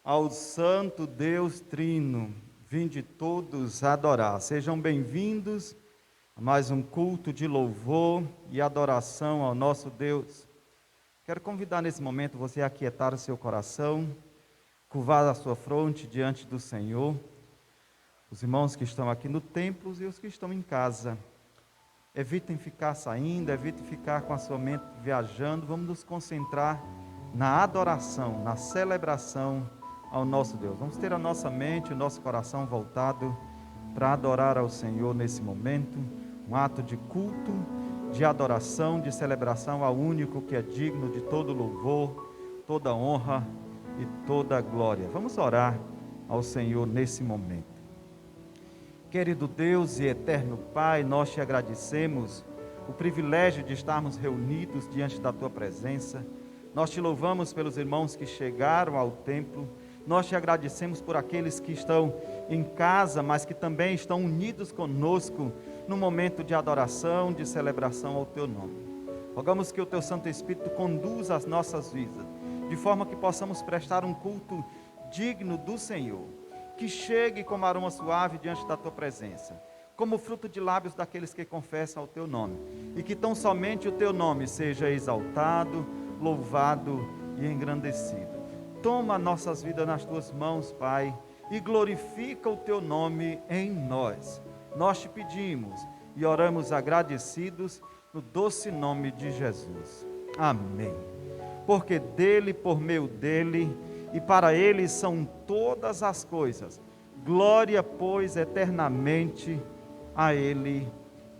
ao Santo Deus Trino, vinde todos adorar. Sejam bem-vindos a mais um culto de louvor e adoração ao nosso Deus. Quero convidar nesse momento você a aquietar o seu coração, curvar a sua fronte diante do Senhor. Os irmãos que estão aqui no templo e os que estão em casa, evitem ficar saindo, evitem ficar com a sua mente viajando. Vamos nos concentrar na adoração, na celebração ao nosso Deus. Vamos ter a nossa mente, o nosso coração voltado para adorar ao Senhor nesse momento, um ato de culto, de adoração, de celebração ao único que é digno de todo louvor, toda honra e toda glória. Vamos orar ao Senhor nesse momento. Querido Deus e eterno Pai, nós te agradecemos o privilégio de estarmos reunidos diante da tua presença. Nós te louvamos pelos irmãos que chegaram ao templo. Nós te agradecemos por aqueles que estão em casa, mas que também estão unidos conosco no momento de adoração, de celebração ao teu nome. Rogamos que o teu Santo Espírito conduza as nossas vidas, de forma que possamos prestar um culto digno do Senhor, que chegue como aroma suave diante da tua presença, como fruto de lábios daqueles que confessam o teu nome, e que tão somente o teu nome seja exaltado, louvado e engrandecido. Toma nossas vidas nas tuas mãos, Pai, e glorifica o teu nome em nós. Nós te pedimos e oramos agradecidos no doce nome de Jesus. Amém. Porque dele, por meio dele e para ele são todas as coisas. Glória, pois, eternamente a ele.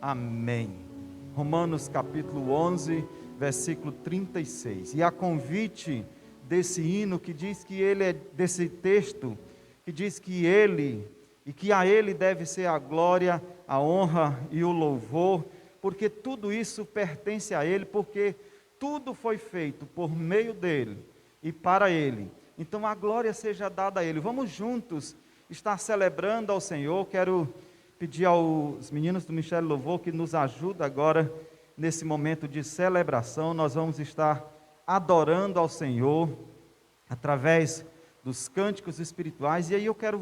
Amém. Romanos capítulo 11, versículo 36. E a convite desse hino que diz que ele é, desse texto, que diz que ele, e que a ele deve ser a glória, a honra e o louvor, porque tudo isso pertence a ele, porque tudo foi feito por meio dele e para ele. Então a glória seja dada a ele. Vamos juntos estar celebrando ao Senhor. Quero pedir aos meninos do Ministério Louvor que nos ajudem agora nesse momento de celebração. Nós vamos estar adorando ao Senhor através dos cânticos espirituais. E aí eu quero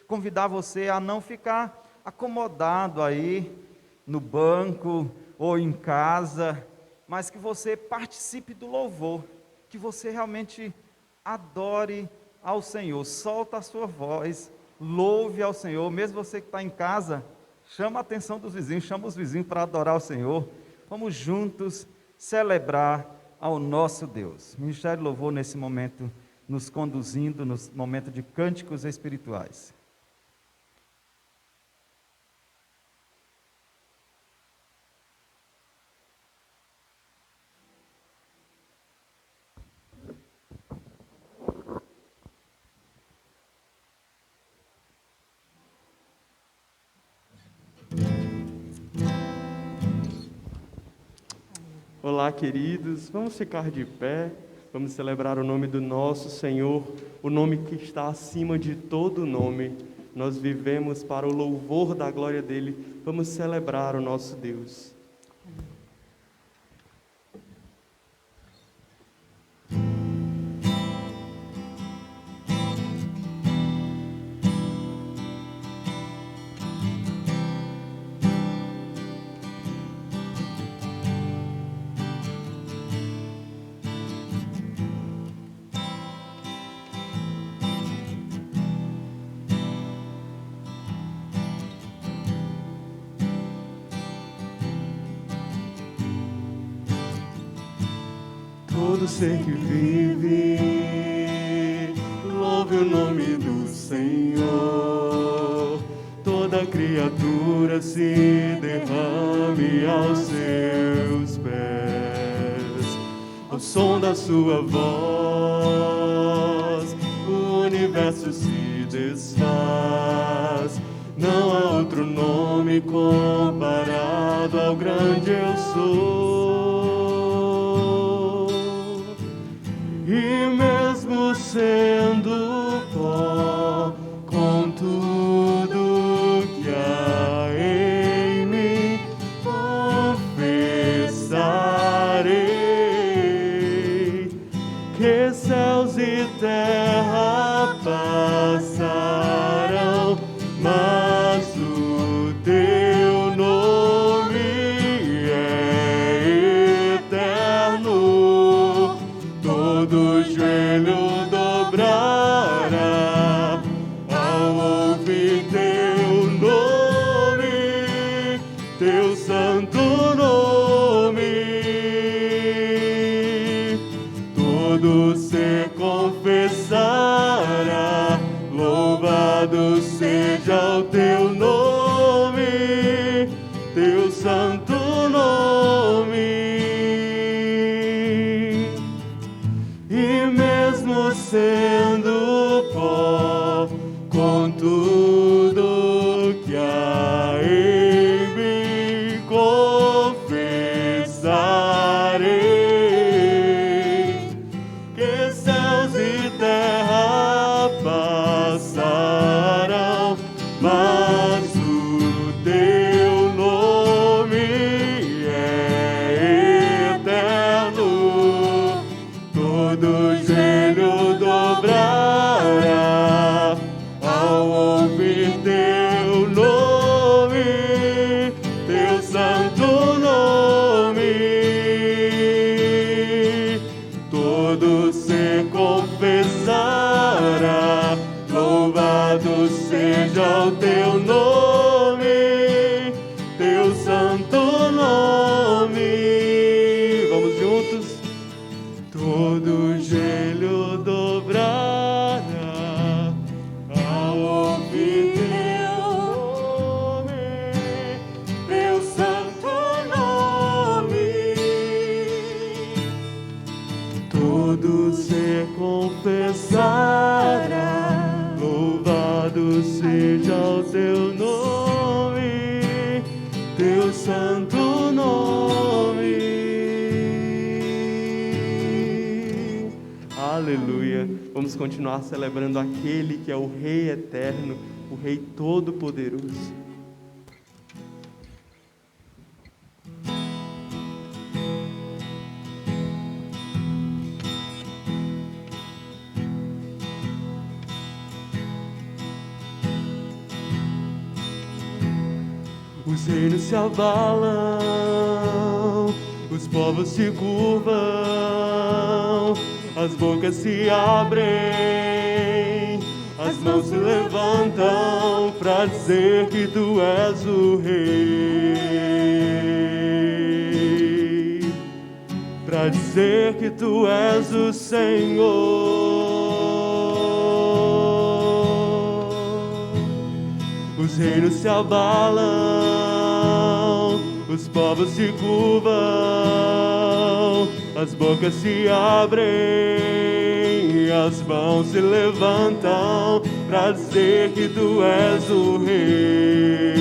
convidar você a não ficar acomodado aí no banco ou em casa, mas que você participe do louvor, que você realmente adore ao Senhor. Solta a sua voz, louve ao Senhor. Mesmo você que está em casa, chama a atenção dos vizinhos, chama os vizinhos para adorar ao Senhor. Vamos juntos celebrar ao nosso Deus. Ministério Louvor nesse momento nos conduzindo no momento de cânticos espirituais. Olá, queridos, vamos ficar de pé, vamos celebrar o nome do nosso Senhor, o nome que está acima de todo nome. Nós vivemos para o louvor da glória dele, vamos celebrar o nosso Deus. Todo ser que vive, louve o nome do Senhor. Toda criatura se derrame aos seus pés. Ao som da sua voz, o universo se desfaz. Não há outro nome comparado ao grande eu sou. E mesmo sendo pó, com tudo que há em mim, confessarei que céus e terra teu santo nome. Todo ser confessará, louvado seja o teu nome, teu santo nome. E mesmo sendo pó, com tudo que há em mim, confessarei que céus e terra passarão, mas o teu nome é eterno. Todo joelho dobrará ao ouvir teu nome, teu santo nome. Todo ser confessará, louvado seja o teu nome, teu santo nome. Vamos juntos. Todo joelho dobrará ao ouvir teu nome, teu santo nome. Todo ser confessará, louvado seja o teu nome, teu santo nome. Aleluia. Vamos continuar celebrando aquele que é o Rei eterno, o Rei todo-poderoso. Os reinos se abalam, os povos se curvam, as bocas se abrem, as mãos se levantam para dizer que tu és o Rei, para dizer que tu és o Senhor. Os reinos se abalam, os povos se curvam, as bocas se abrem, as mãos se levantam para dizer que tu és o Rei,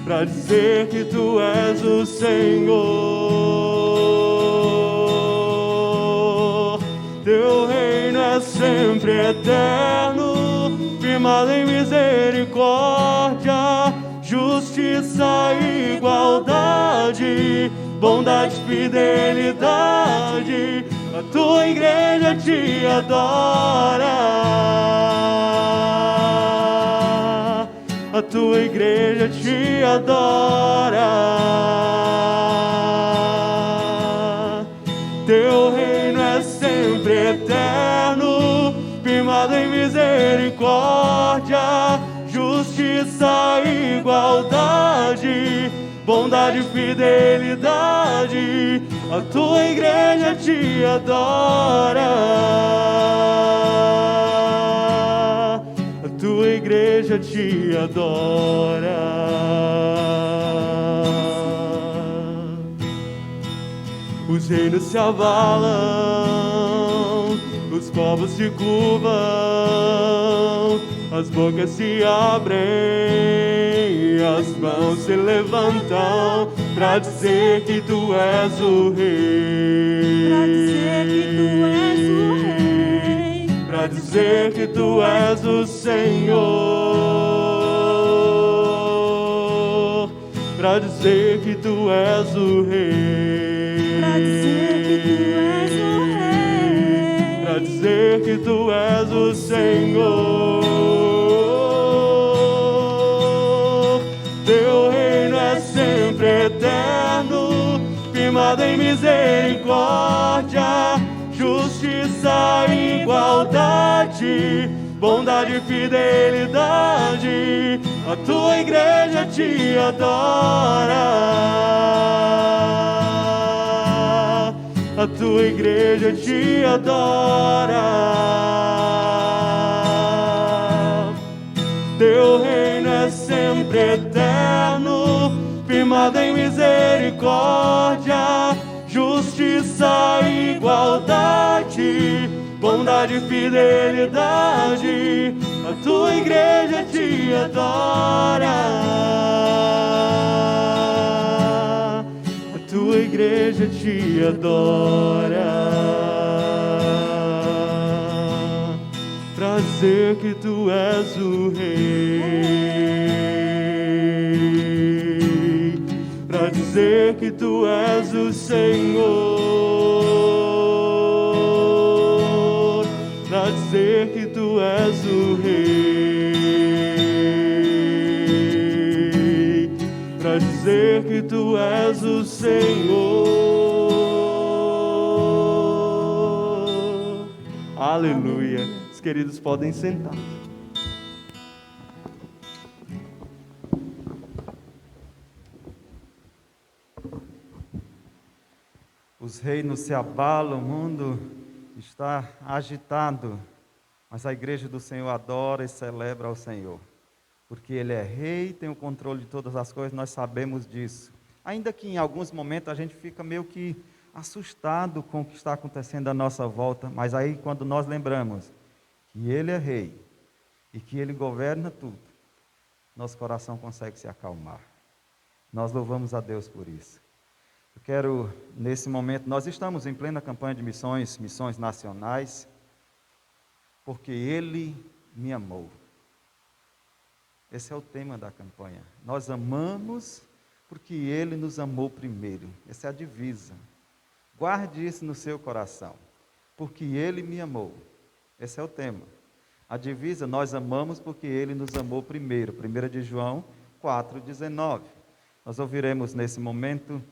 para dizer que tu és o Senhor. Teu reino é sempre eterno, firmado em misericórdia, justiça e igualdade, bondade e fidelidade. A tua igreja te adora, a tua igreja te adora. Teu reino é sempre eterno, firmado em misericórdia, justiça e igualdade, bondade e fidelidade. A tua igreja te adora, a tua igreja te adora. Os reinos se abalam, os povos se curvam, as bocas se abrem, as mãos se levantam para dizer que tu és o Rei, para dizer que tu és o Senhor, para dizer que tu és o Rei, para dizer que tu és o Senhor. Teu reino é sempre eterno, firmado em misericórdia, justiça e igualdade, bondade e fidelidade. A a tua igreja te adora, a tua igreja te adora. Teu reino é sempre eterno, firmado em misericórdia, justiça e igualdade, bondade e fidelidade. A tua igreja te adora, a tua igreja te adora. Pra dizer que tu és o rei, pra dizer que tu és o Senhor, pra dizer que tu és o rei, pra dizer que tu és o Senhor. Aleluia. Os queridos podem sentar. Os reinos se abalam, o mundo está agitado, mas a igreja do Senhor adora e celebra ao Senhor, porque Ele é rei, tem o controle de todas as coisas, nós sabemos disso. Ainda que em alguns momentos a gente fica meio que assustado com o que está acontecendo à nossa volta, mas aí quando nós lembramos que Ele é rei e que Ele governa tudo, nosso coração consegue se acalmar. Nós louvamos a Deus por isso. Eu quero, nesse momento, nós estamos em plena campanha de missões nacionais, porque Ele me amou. Esse é o tema da campanha. Nós amamos porque Ele nos amou primeiro. Essa é a divisa. Guarde isso no seu coração. Porque Ele me amou. Esse é o tema. A divisa, nós amamos porque Ele nos amou primeiro. 1 de João 4,19. Nós ouviremos nesse momento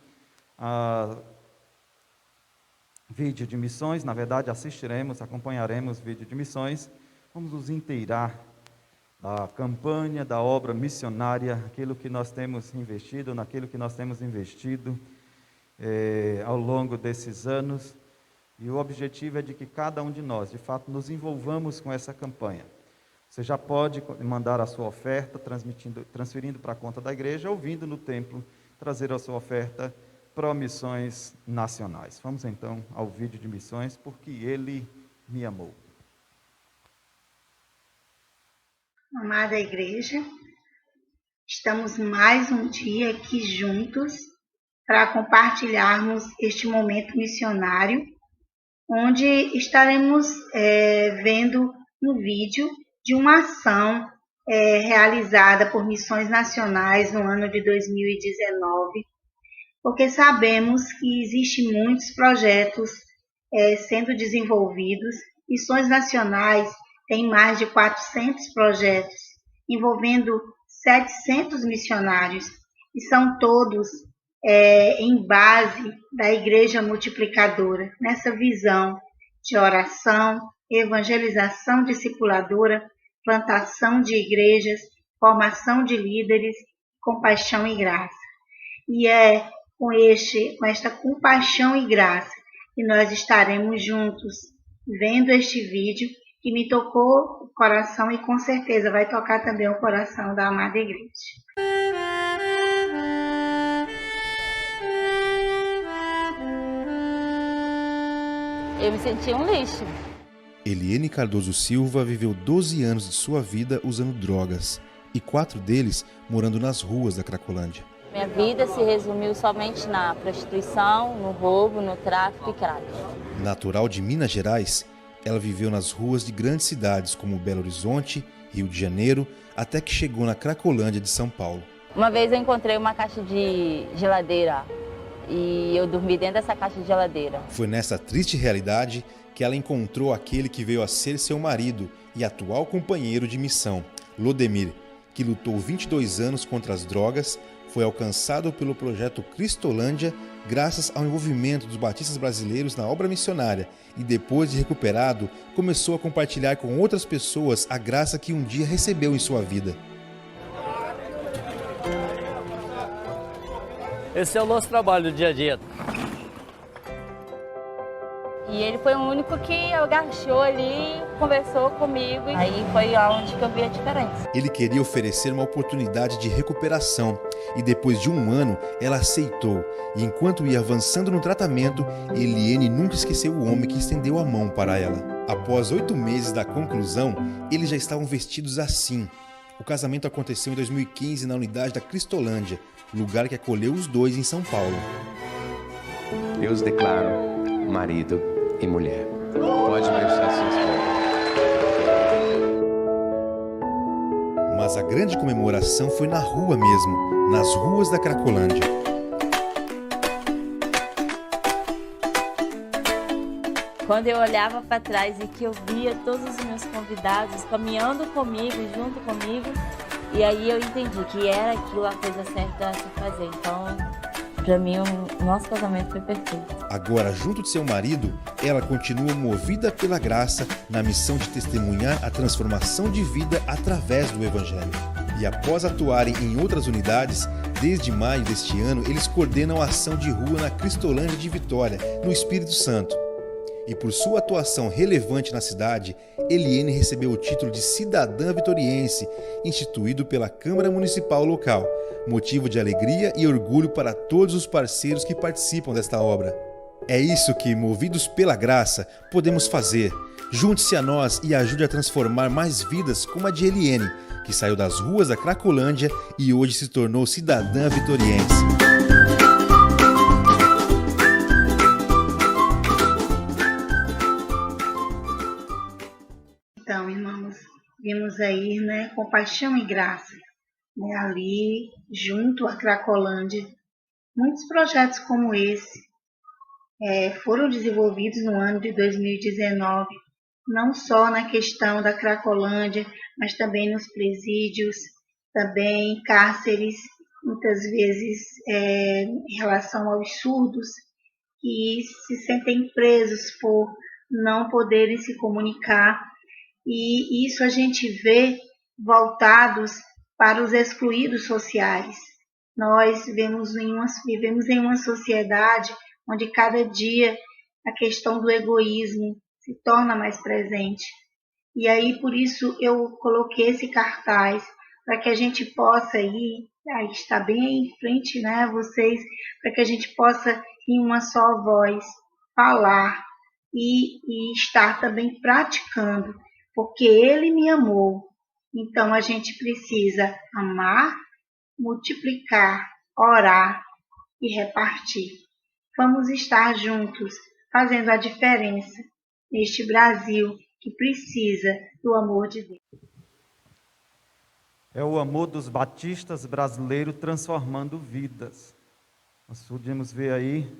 vídeo de missões, na verdade assistiremos, acompanharemos vídeo de missões, vamos nos inteirar da campanha, da obra missionária, aquilo que nós temos investido, naquilo que nós temos investido ao longo desses anos, e o objetivo é de que cada um de nós, de fato, nos envolvamos com essa campanha. Você já pode mandar a sua oferta, transferindo para a conta da igreja, ou vindo no templo, trazer a sua oferta para missões nacionais. Vamos então ao vídeo de missões, porque Ele me amou. Amada igreja, estamos mais um dia aqui juntos para compartilharmos este momento missionário, onde estaremos vendo no vídeo de uma ação realizada por Missões Nacionais no ano de 2019, porque sabemos que existem muitos projetos sendo desenvolvidos. Missões Nacionais tem mais de 400 projetos, envolvendo 700 missionários, e são todos em base da Igreja Multiplicadora, nessa visão de oração, evangelização discipuladora, plantação de igrejas, formação de líderes, compaixão e graça. E é com esta compaixão e graça que nós estaremos juntos vendo este vídeo que me tocou o coração e com certeza vai tocar também o coração da amada igreja. Eu me senti um lixo. Eliene Cardoso Silva viveu 12 anos de sua vida usando drogas, e 4 deles morando nas ruas da Cracolândia. Minha vida se resumiu somente na prostituição, no roubo, no tráfico e crack. Natural de Minas Gerais, ela viveu nas ruas de grandes cidades como Belo Horizonte, Rio de Janeiro, até que chegou na Cracolândia de São Paulo. Uma vez eu encontrei uma caixa de geladeira e eu dormi dentro dessa caixa de geladeira. Foi nessa triste realidade que ela encontrou aquele que veio a ser seu marido e atual companheiro de missão, Lodemir, que lutou 22 anos contra as drogas, foi alcançado pelo projeto Cristolândia graças ao envolvimento dos batistas brasileiros na obra missionária e depois de recuperado, começou a compartilhar com outras pessoas a graça que um dia recebeu em sua vida. Esse é o nosso trabalho do dia a dia. E ele foi o único que agachou ali, conversou comigo. E aí foi onde que eu vi a diferença. Ele queria oferecer uma oportunidade de recuperação e depois de 1 ano ela aceitou. E enquanto ia avançando no tratamento, Eliene nunca esqueceu o homem que estendeu a mão para ela. Após 8 meses da conclusão, eles já estavam vestidos assim. O casamento aconteceu em 2015 na unidade da Cristolândia, lugar que acolheu os dois em São Paulo. Eu os declaro marido e mulher. Pode abençoar sua esposa. Mas a grande comemoração foi na rua mesmo, nas ruas da Cracolândia. Quando eu olhava para trás e que eu via todos os meus convidados caminhando comigo, junto comigo, e aí eu entendi que era aquilo a coisa certa a se fazer. Então, para mim, o nosso casamento foi perfeito. Agora, junto de seu marido, ela continua movida pela graça na missão de testemunhar a transformação de vida através do Evangelho. E após atuarem em outras unidades, desde maio deste ano, eles coordenam a ação de rua na Cristolândia de Vitória, no Espírito Santo. E por sua atuação relevante na cidade, Eliene recebeu o título de cidadã vitoriense, instituído pela Câmara Municipal local, motivo de alegria e orgulho para todos os parceiros que participam desta obra. É isso que, movidos pela graça, podemos fazer. Junte-se a nós e ajude a transformar mais vidas como a de Eliene, que saiu das ruas da Cracolândia e hoje se tornou cidadã vitoriense. Então, irmãos, vimos aí, compaixão e graça, ali junto à Cracolândia. Muitos projetos como esse foram desenvolvidos no ano de 2019, não só na questão da Cracolândia, mas também nos presídios, também em cárceres, muitas vezes em relação aos surdos, que se sentem presos por não poderem se comunicar. E isso a gente vê voltados para os excluídos sociais. Nós vivemos em uma sociedade onde cada dia a questão do egoísmo se torna mais presente. E aí, por isso, eu coloquei esse cartaz, para que a gente possa ir, aí está bem em frente, vocês, para que a gente possa, em uma só voz, falar e estar também praticando, porque Ele me amou. Então, a gente precisa amar, multiplicar, orar e repartir. Vamos estar juntos, fazendo a diferença neste Brasil que precisa do amor de Deus. É o amor dos batistas brasileiros transformando vidas. Nós podemos ver aí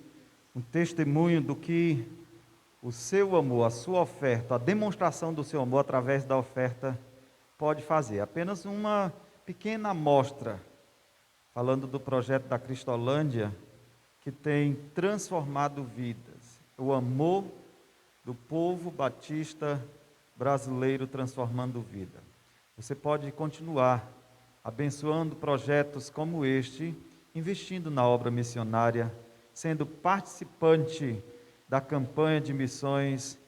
um testemunho do que o seu amor, a sua oferta, a demonstração do seu amor através da oferta pode fazer. Apenas uma pequena amostra, falando do projeto da Cristolândia, que tem transformado vidas. O amor do povo batista brasileiro transformando vida. Você pode continuar abençoando projetos como este, investindo na obra missionária, sendo participante da campanha de missões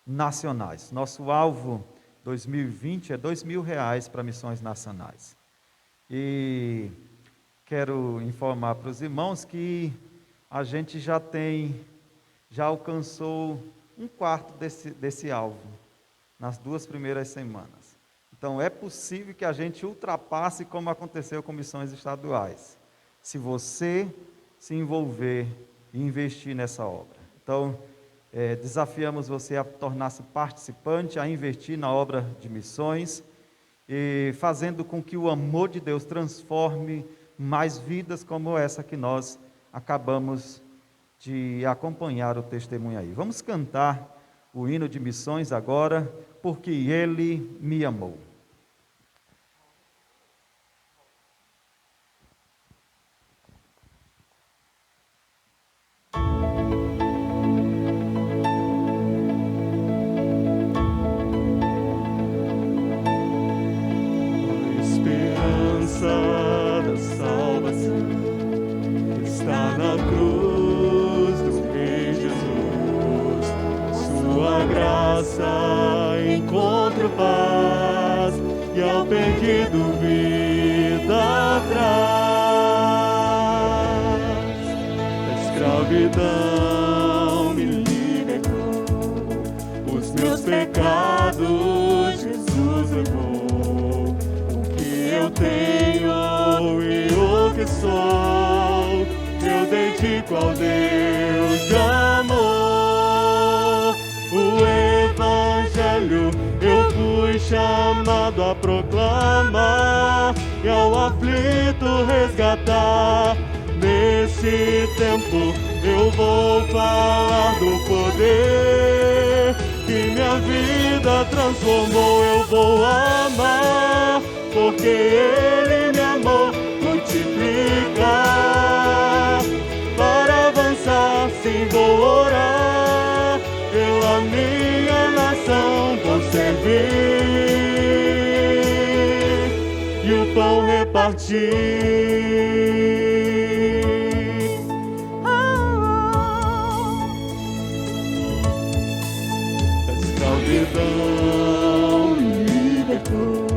nacionais. Nosso alvo 2020 é R$2.000 para missões nacionais. E quero informar para os irmãos que a gente já alcançou 1/4 desse alvo nas 2 primeiras semanas. Então é possível que a gente ultrapasse como aconteceu com missões estaduais, se você se envolver e investir nessa obra. Então, desafiamos você a tornar-se participante, a investir na obra de missões, e fazendo com que o amor de Deus transforme mais vidas como essa que nós acabamos de acompanhar o testemunho aí. Vamos cantar o hino de missões agora, porque Ele me amou. está na cruz do Rei Jesus. Sua graça encontro paz e ao perdido vida traz. Da escravidão me libertou, os meus pecados Jesus levou. O que eu tenho e o que sou, eu dedico ao Deus de amor. O Evangelho eu fui chamado a proclamar e ao aflito resgatar. Nesse tempo eu vou falar do poder que minha vida transformou. Eu vou amar porque Ele me amou. Multiplicar para avançar, sim, vou orar pela minha nação, vou servir e o pão repartir. Da escravidão me libertou,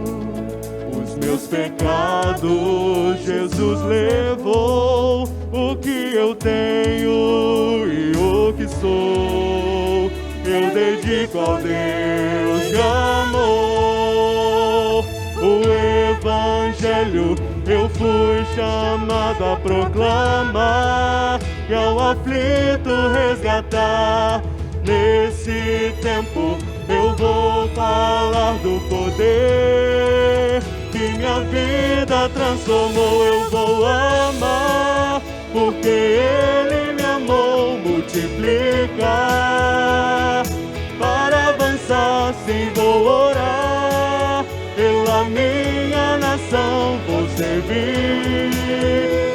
os meus pecados Jesus levou. O que eu tenho e o que sou, eu dedico ao Deus de amor. O Evangelho eu fui chamado a proclamar e ao aflito resgatar. Nesse tempo eu vou falar do poder que minha vida transformou. Eu vou amar porque Ele me amou. Multiplicar para avançar, sim, vou orar pela minha nação, vou servir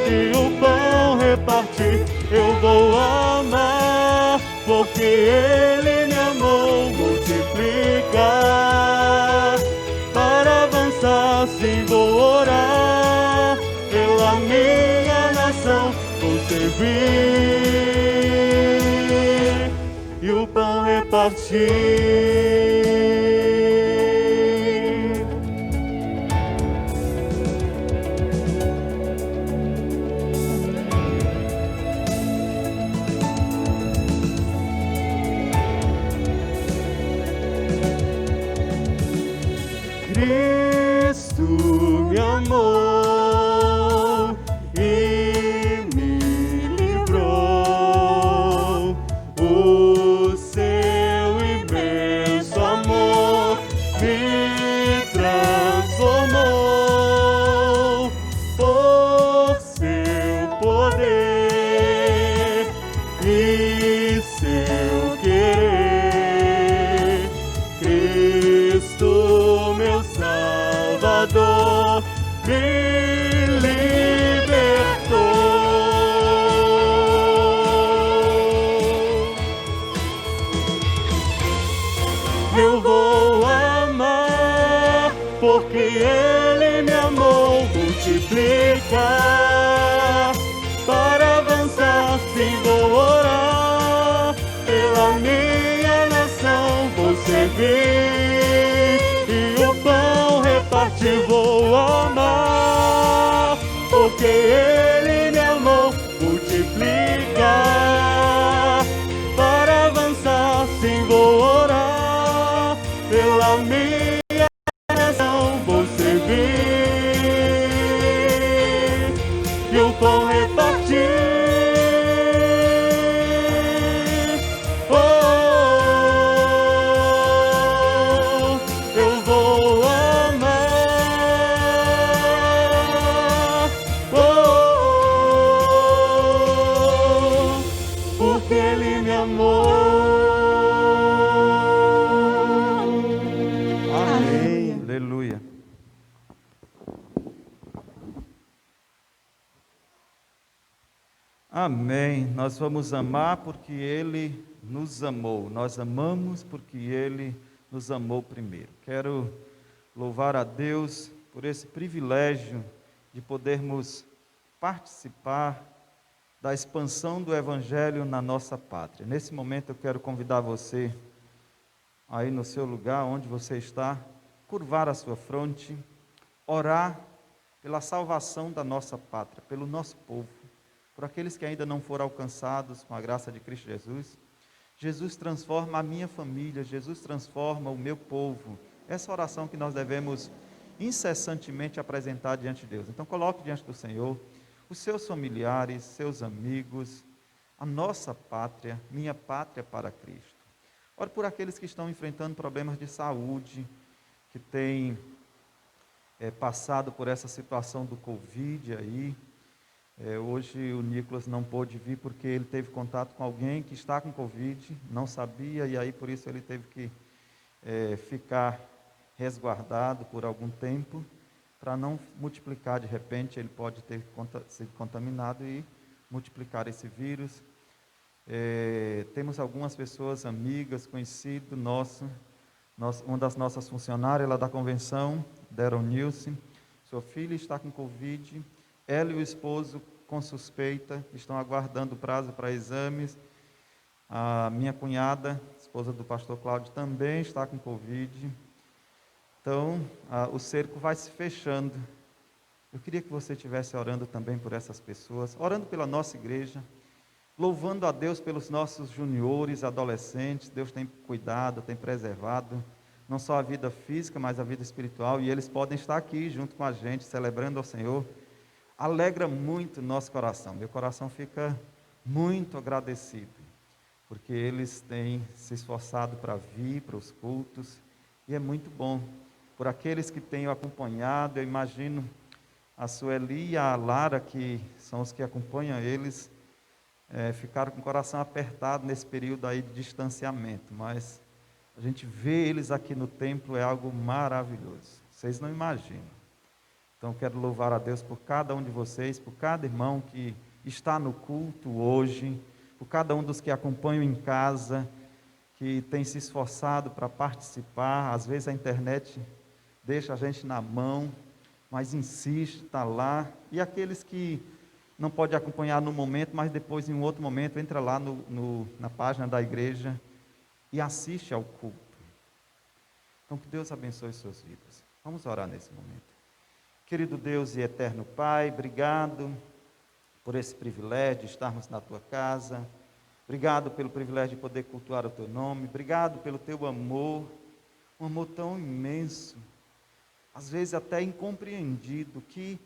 e o pão repartir. Eu vou amar porque Ele me amou. Multiplicar para avançar, sim, vou orar pela minha nação, vou servir e o pão repartir. Cristo me amou e me livrou. O seu imenso amor me transformou. Por seu poder e seu querer, Cristo meu Salvador me libertou. Eu vou amar porque Ele me amou. Multiplicar para avançar, sim, vou orar pela minha nação, vou servir e o pão repartir. Vou amar porque Ele me amou. Multiplicar para avançar, sim, vou orar pela minha nação, vou servir e o pão repartir. Oh, eu vou amar. Oh, porque Ele me amou. Amém. Aleluia. Amém. Nós vamos amar porque Ele nos amou. Nós amamos porque Ele nos amou primeiro. Quero louvar a Deus por esse privilégio de podermos participar da expansão do Evangelho na nossa pátria. Nesse momento eu quero convidar você, aí no seu lugar, onde você está, curvar a sua fronte, orar pela salvação da nossa pátria, pelo nosso povo, por aqueles que ainda não foram alcançados com a graça de Cristo Jesus. Jesus transforma a minha família, Jesus transforma o meu povo. Essa oração que nós devemos incessantemente apresentar diante de Deus. Então coloque diante do Senhor os seus familiares, seus amigos, a nossa pátria, minha pátria para Cristo. Ore por aqueles que estão enfrentando problemas de saúde, que têm passado por essa situação do Covid aí. Hoje o Nicolas não pôde vir porque ele teve contato com alguém que está com Covid, não sabia, e aí por isso ele teve que ficar resguardado por algum tempo, para não multiplicar de repente, ele pode ter sido contaminado e multiplicar esse vírus. Temos algumas pessoas, amigas, conhecidas, uma das nossas funcionárias lá da convenção, Deron Nilson, sua filha está com Covid, ela e o esposo com suspeita, estão aguardando o prazo para exames. A minha cunhada, esposa do pastor Cláudio, também está com Covid. Então, o cerco vai se fechando. Eu queria que você estivesse orando também por essas pessoas, orando pela nossa igreja, louvando a Deus pelos nossos juniores, adolescentes. Deus tem cuidado, tem preservado, não só a vida física, mas a vida espiritual, e eles podem estar aqui junto com a gente, celebrando ao Senhor. Alegra muito o nosso coração, meu coração fica muito agradecido, porque eles têm se esforçado para vir para os cultos, e é muito bom. Por aqueles que tenho acompanhado, eu imagino a Sueli e a Lara, que são os que acompanham eles, ficaram com o coração apertado nesse período aí de distanciamento, mas a gente vê eles aqui no templo é algo maravilhoso, vocês não imaginam. Então quero louvar a Deus por cada um de vocês, por cada irmão que está no culto hoje, por cada um dos que acompanham em casa, que tem se esforçado para participar. Às vezes a internet deixa a gente na mão, mas insiste, está lá. E aqueles que não podem acompanhar no momento, mas depois em um outro momento, entra lá na página da igreja e assiste ao culto. Então que Deus abençoe suas vidas. Vamos orar nesse momento. Querido Deus e eterno Pai, obrigado por esse privilégio de estarmos na Tua casa. Obrigado pelo privilégio de poder cultuar o Teu nome. Obrigado pelo Teu amor, um amor tão imenso, às vezes até incompreendido, que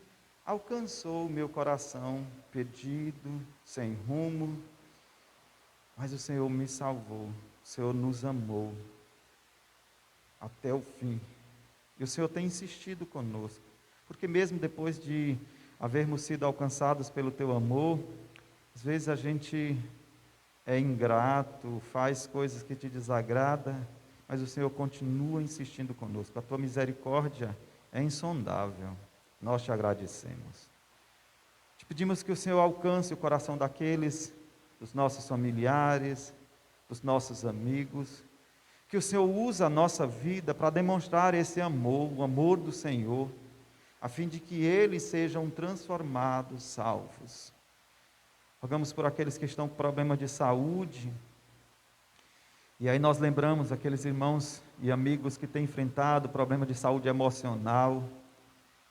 alcançou o meu coração perdido, sem rumo, mas o Senhor me salvou, o Senhor nos amou até o fim, e o Senhor tem insistido conosco, porque mesmo depois de havermos sido alcançados pelo Teu amor, às vezes a gente é ingrato, faz coisas que te desagradam, mas o Senhor continua insistindo conosco. A Tua misericórdia é insondável. Nós te agradecemos. Te pedimos que o Senhor alcance o coração daqueles, dos nossos familiares, dos nossos amigos, que o Senhor use a nossa vida para demonstrar esse amor, o amor do Senhor, a fim de que eles sejam transformados, salvos. Rogamos por aqueles que estão com problemas de saúde, e aí nós lembramos aqueles irmãos e amigos que têm enfrentado problema de saúde emocional.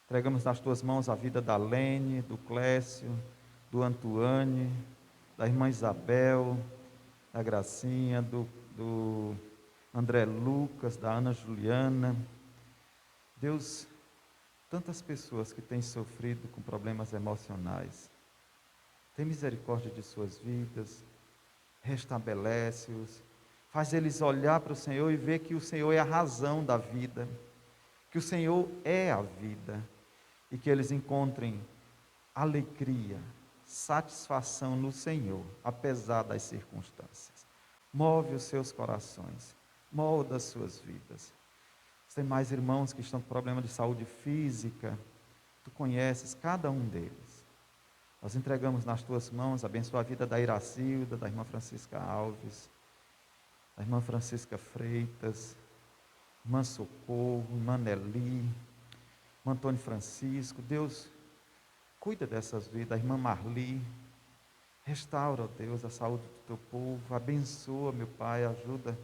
Entregamos nas Tuas mãos a vida da Lene, do Clécio, do Antoine, da irmã Isabel, da Gracinha, do André Lucas, da Ana Juliana. Deus, tantas pessoas que têm sofrido com problemas emocionais, tem misericórdia de suas vidas, restabelece-os, faz eles olhar para o Senhor e ver que o Senhor é a razão da vida, que o Senhor é a vida, e que eles encontrem alegria, satisfação no Senhor, apesar das circunstâncias. Move os seus corações, molda as suas vidas. Tem mais irmãos que estão com problema de saúde física, Tu conheces cada um deles. Nós entregamos nas Tuas mãos, abençoa a vida da Iracilda, da irmã Francisca Alves, da irmã Francisca Freitas, irmã Socorro, irmã Nelly, irmã Antônio Francisco. Deus, cuida dessas vidas, a irmã Marli, Restaura, ó Deus, a saúde do teu povo. Abençoa, meu Pai, ajuda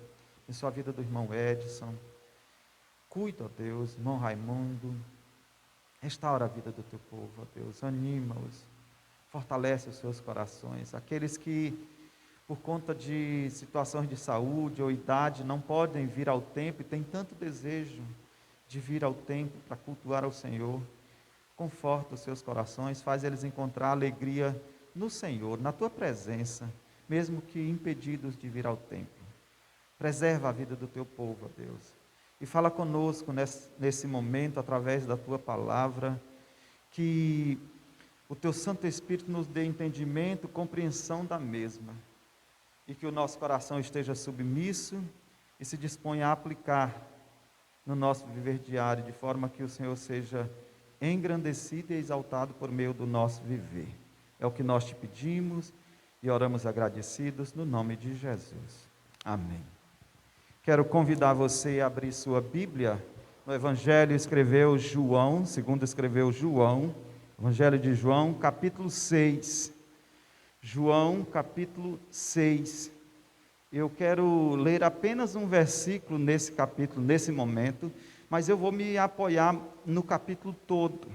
em sua vida do irmão Edson. Cuida, ó Deus, irmão Raimundo. Restaura a vida do teu povo, ó Deus. Anima-os. Fortalece os seus corações. Aqueles que, por conta de situações de saúde ou idade, não podem vir ao templo e têm tanto desejo de vir ao templo para cultuar ao Senhor. Conforta os seus corações, faz eles encontrar alegria no Senhor, na tua presença, mesmo que impedidos de vir ao templo. Preserva a vida do teu povo, ó Deus. E fala conosco nesse momento, através da tua palavra, que o teu Santo Espírito nos dê entendimento, compreensão da mesma, e que o nosso coração esteja submisso e se disponha a aplicar no nosso viver diário, de forma que o Senhor seja engrandecido e exaltado por meio do nosso viver. É o que nós te pedimos e oramos agradecidos no nome de Jesus. Amém. Quero convidar você a abrir sua Bíblia no Evangelho escreveu João, segundo escreveu João, Evangelho de João, capítulo 6. João, capítulo 6. Eu quero ler apenas um versículo nesse capítulo, nesse momento, mas eu vou me apoiar no capítulo todo.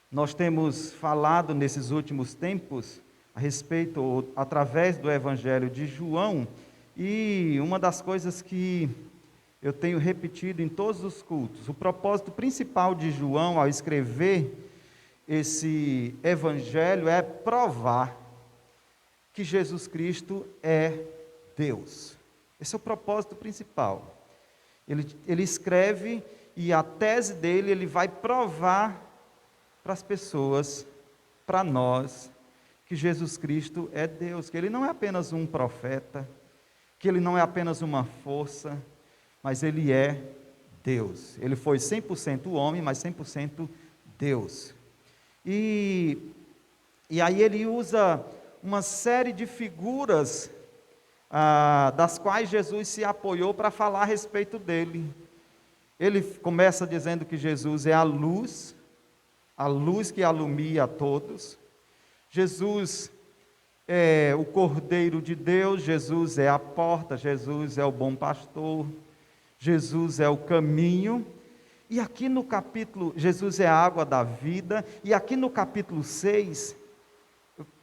Nós temos falado nesses últimos tempos a respeito, através do Evangelho de João, e uma das coisas que eu tenho repetido em todos os cultos, o propósito principal de João ao escrever esse Evangelho é provar que Jesus Cristo é Deus. Esse é o propósito principal. Ele escreve e a tese dele, ele vai provar para as pessoas, para nós, que Jesus Cristo é Deus, que ele não é apenas um profeta, que ele não é apenas uma força, mas ele é Deus. Ele foi 100% homem, mas 100% Deus. E aí ele usa uma série de figuras das quais Jesus se apoiou para falar a respeito dele. Ele começa dizendo que Jesus é a luz que alumia a todos. Jesus é o Cordeiro de Deus, Jesus é a porta, Jesus é o bom pastor, Jesus é o caminho. E aqui no capítulo, Jesus é a água da vida, e aqui no capítulo 6,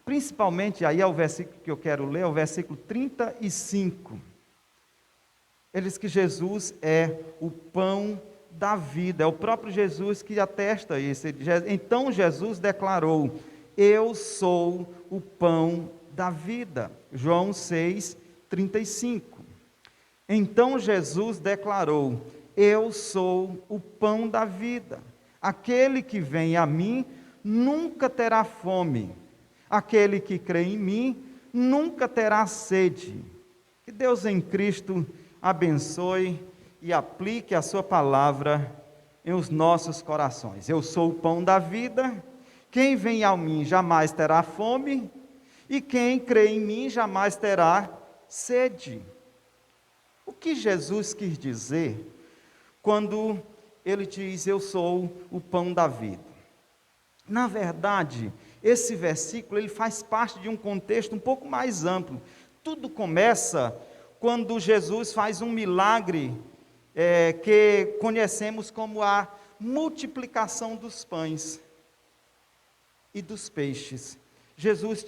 principalmente, aí é o versículo que eu quero ler, é o versículo 35. Ele diz que Jesus é o pão da vida, é o próprio Jesus que atesta isso. Então Jesus declarou: eu sou o pão da vida. João 6, 35. Então Jesus declarou: eu sou o pão da vida. Aquele que vem a mim nunca terá fome. Aquele que crê em mim nunca terá sede. Que Deus em Cristo abençoe e aplique a sua palavra em os nossos corações. Eu sou o pão da vida. Quem vem a mim jamais terá fome, e quem crê em mim jamais terá sede. O que Jesus quis dizer quando ele diz: eu sou o pão da vida? Na verdade, esse versículo ele faz parte de um contexto um pouco mais amplo. Tudo começa quando Jesus faz um milagre que conhecemos como a multiplicação dos pães e dos peixes. Jesus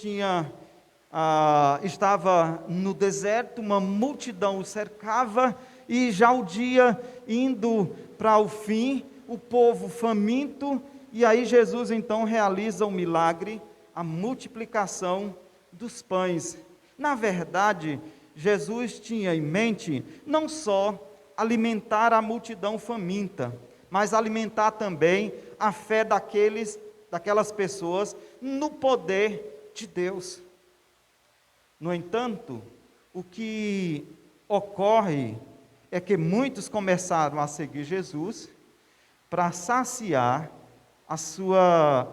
estava no deserto, uma multidão o cercava, e já o dia indo para o fim, o povo faminto, e aí Jesus então realiza o milagre, a multiplicação dos pães. Na verdade, Jesus tinha em mente não só alimentar a multidão faminta, mas alimentar também a fé daquelas pessoas no poder de Deus. No entanto, o que ocorre é que muitos começaram a seguir Jesus para saciar a sua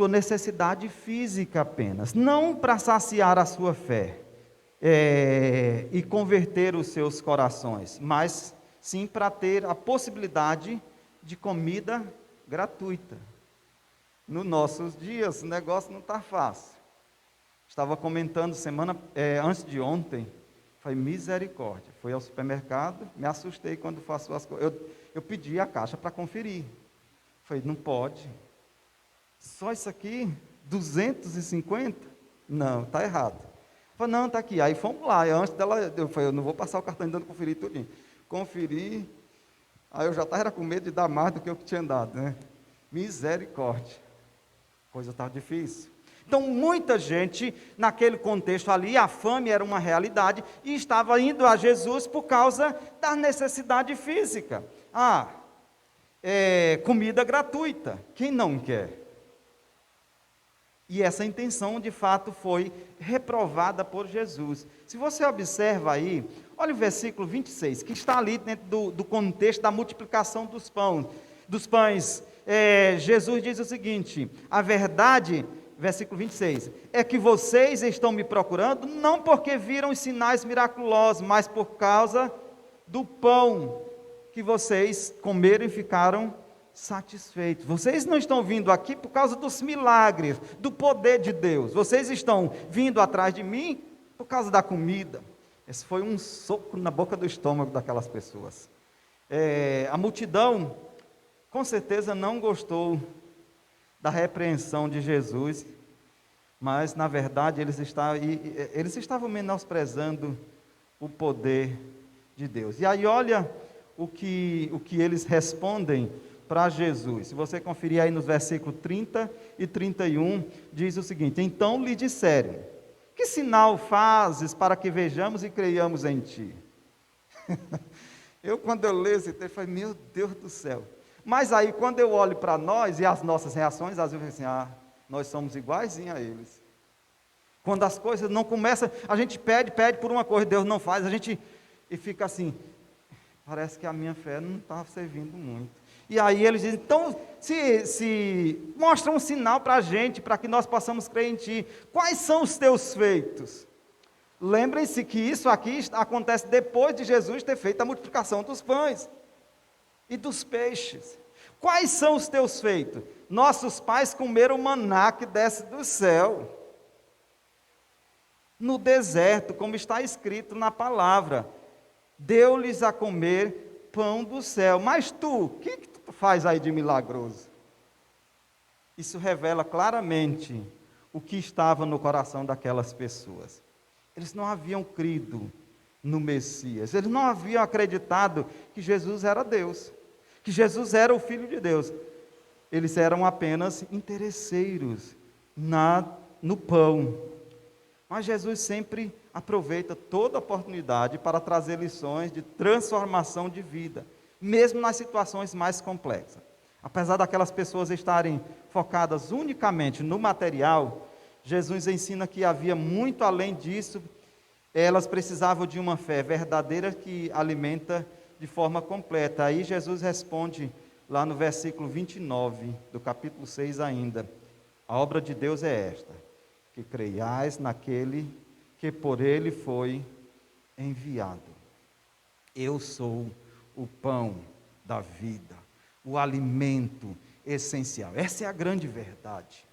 necessidade física apenas, não para saciar a sua fé e converter os seus corações, mas sim para ter a possibilidade de comida gratuita. Nos nossos dias, o negócio não está fácil. Estava comentando antes de ontem, foi misericórdia. Fui ao supermercado, me assustei quando faço as coisas. Eu pedi a caixa para conferir. Falei, não pode. Só isso aqui, 250? Não, está errado. Falei, não, está aqui. Aí fomos lá. Antes dela, eu falei, eu não vou passar o cartão dando conferir tudinho. Conferi. Aí eu já estava com medo de dar mais do que eu tinha dado, né? Misericórdia. A coisa estava difícil. Então, muita gente, naquele contexto ali, a fome era uma realidade e estava indo a Jesus por causa da necessidade física. Comida gratuita. Quem não quer? E essa intenção, de fato, foi reprovada por Jesus. Se você observa aí, olha o versículo 26, que está ali dentro do contexto da multiplicação dos pães. Jesus diz o seguinte, a verdade, versículo 26, é que vocês estão me procurando, não porque viram os sinais miraculosos, mas por causa do pão que vocês comeram e ficaram satisfeitos. Vocês não estão vindo aqui por causa dos milagres, do poder de Deus. Vocês estão vindo atrás de mim por causa da comida. Esse foi um soco na boca do estômago daquelas pessoas. A multidão, com certeza, não gostou da repreensão de Jesus, mas, na verdade, eles estavam menosprezando o poder de Deus. E aí, olha o que eles respondem para Jesus. Se você conferir aí nos versículos 30 e 31, diz o seguinte, então lhe disseram, que sinal fazes para que vejamos e creiamos em ti? Quando eu leio esse texto, falei, meu Deus do céu. Mas aí, quando eu olho para nós e as nossas reações, às vezes eu falo assim, nós somos iguaizinhos a eles. Quando as coisas não começam, a gente pede por uma coisa, Deus não faz, e fica assim, parece que a minha fé não está servindo muito. E aí eles dizem, então, se mostra um sinal para a gente, para que nós possamos crer em ti. Quais são os teus feitos? Lembrem-se que isso aqui acontece depois de Jesus ter feito a multiplicação dos pães e dos peixes. Quais são os teus feitos? Nossos pais comeram o maná que desce do céu, no deserto, como está escrito na palavra, deu-lhes a comer pão do céu. Mas tu, o que tu faz aí de milagroso? Isso revela claramente o que estava no coração daquelas pessoas. Eles não haviam crido no Messias, eles não haviam acreditado que Jesus era Deus, que Jesus era o Filho de Deus. Eles eram apenas interesseiros no pão. Mas Jesus sempre aproveita toda oportunidade para trazer lições de transformação de vida, mesmo nas situações mais complexas. Apesar daquelas pessoas estarem focadas unicamente no material, Jesus ensina que havia muito além disso. Elas precisavam de uma fé verdadeira que alimenta de forma completa. Aí Jesus responde lá no versículo 29 do capítulo 6 ainda, a obra de Deus é esta, que creiais naquele que por ele foi enviado. Eu sou o pão da vida, o alimento essencial. Essa é a grande verdade.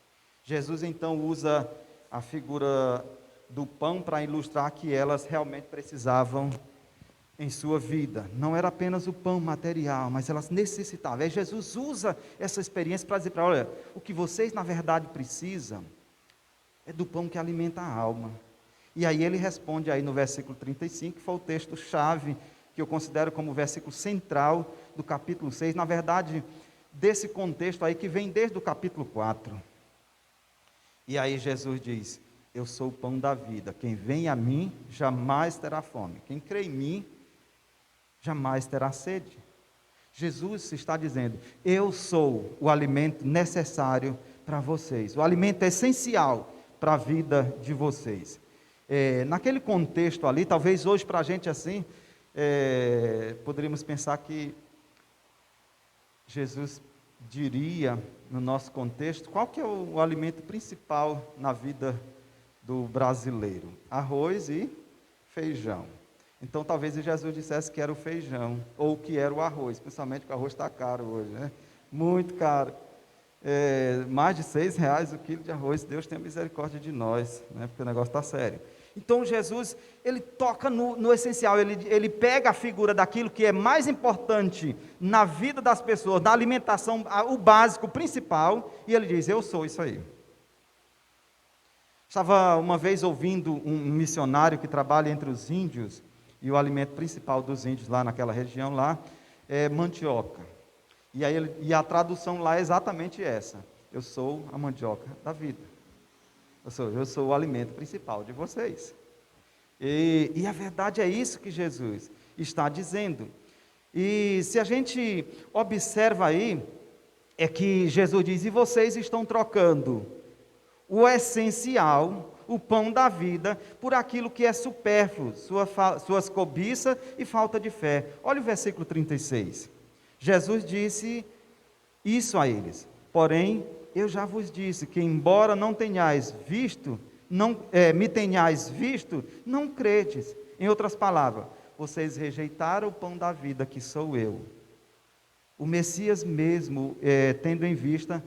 Jesus então usa a figura do pão para ilustrar que elas realmente precisavam em sua vida. Não era apenas o pão material, mas elas necessitavam. Aí Jesus usa essa experiência para dizer para elas, olha, o que vocês na verdade precisam é do pão que alimenta a alma. E aí ele responde aí no versículo 35, que foi o texto-chave, que eu considero como o versículo central do capítulo 6, na verdade, desse contexto aí que vem desde o capítulo 4. E aí Jesus diz, eu sou o pão da vida, quem vem a mim jamais terá fome, quem crê em mim jamais terá sede. Jesus está dizendo, eu sou o alimento necessário para vocês, o alimento essencial para a vida de vocês. Naquele contexto ali, talvez hoje para a gente assim, poderíamos pensar que Jesus diria, no nosso contexto, qual que é o alimento principal na vida do brasileiro? Arroz e feijão. Então talvez Jesus dissesse que era o feijão, ou que era o arroz, principalmente que o arroz está caro hoje, né? muito caro. Mais de R$ 6 o quilo de arroz. Deus tenha misericórdia de nós, né? Porque o negócio está sério. Então Jesus, ele toca no essencial, ele pega a figura daquilo que é mais importante na vida das pessoas, na alimentação, o básico, o principal, e ele diz: eu sou isso aí. Estava uma vez ouvindo um missionário que trabalha entre os índios, e o alimento principal dos índios lá naquela região lá é mandioca. E a tradução lá é exatamente essa: eu sou a mandioca da vida. Eu sou o alimento principal de vocês. E a verdade é isso que Jesus está dizendo. E se a gente observa aí, é que Jesus diz: e vocês estão trocando o essencial, o pão da vida, por aquilo que é supérfluo, suas cobiças e falta de fé. Olha o versículo 36. Jesus disse isso a eles: porém, eu já vos disse que, embora não tenhais visto, me tenhais visto, não credes. Em outras palavras, vocês rejeitaram o pão da vida, que sou eu. O Messias mesmo, tendo em vista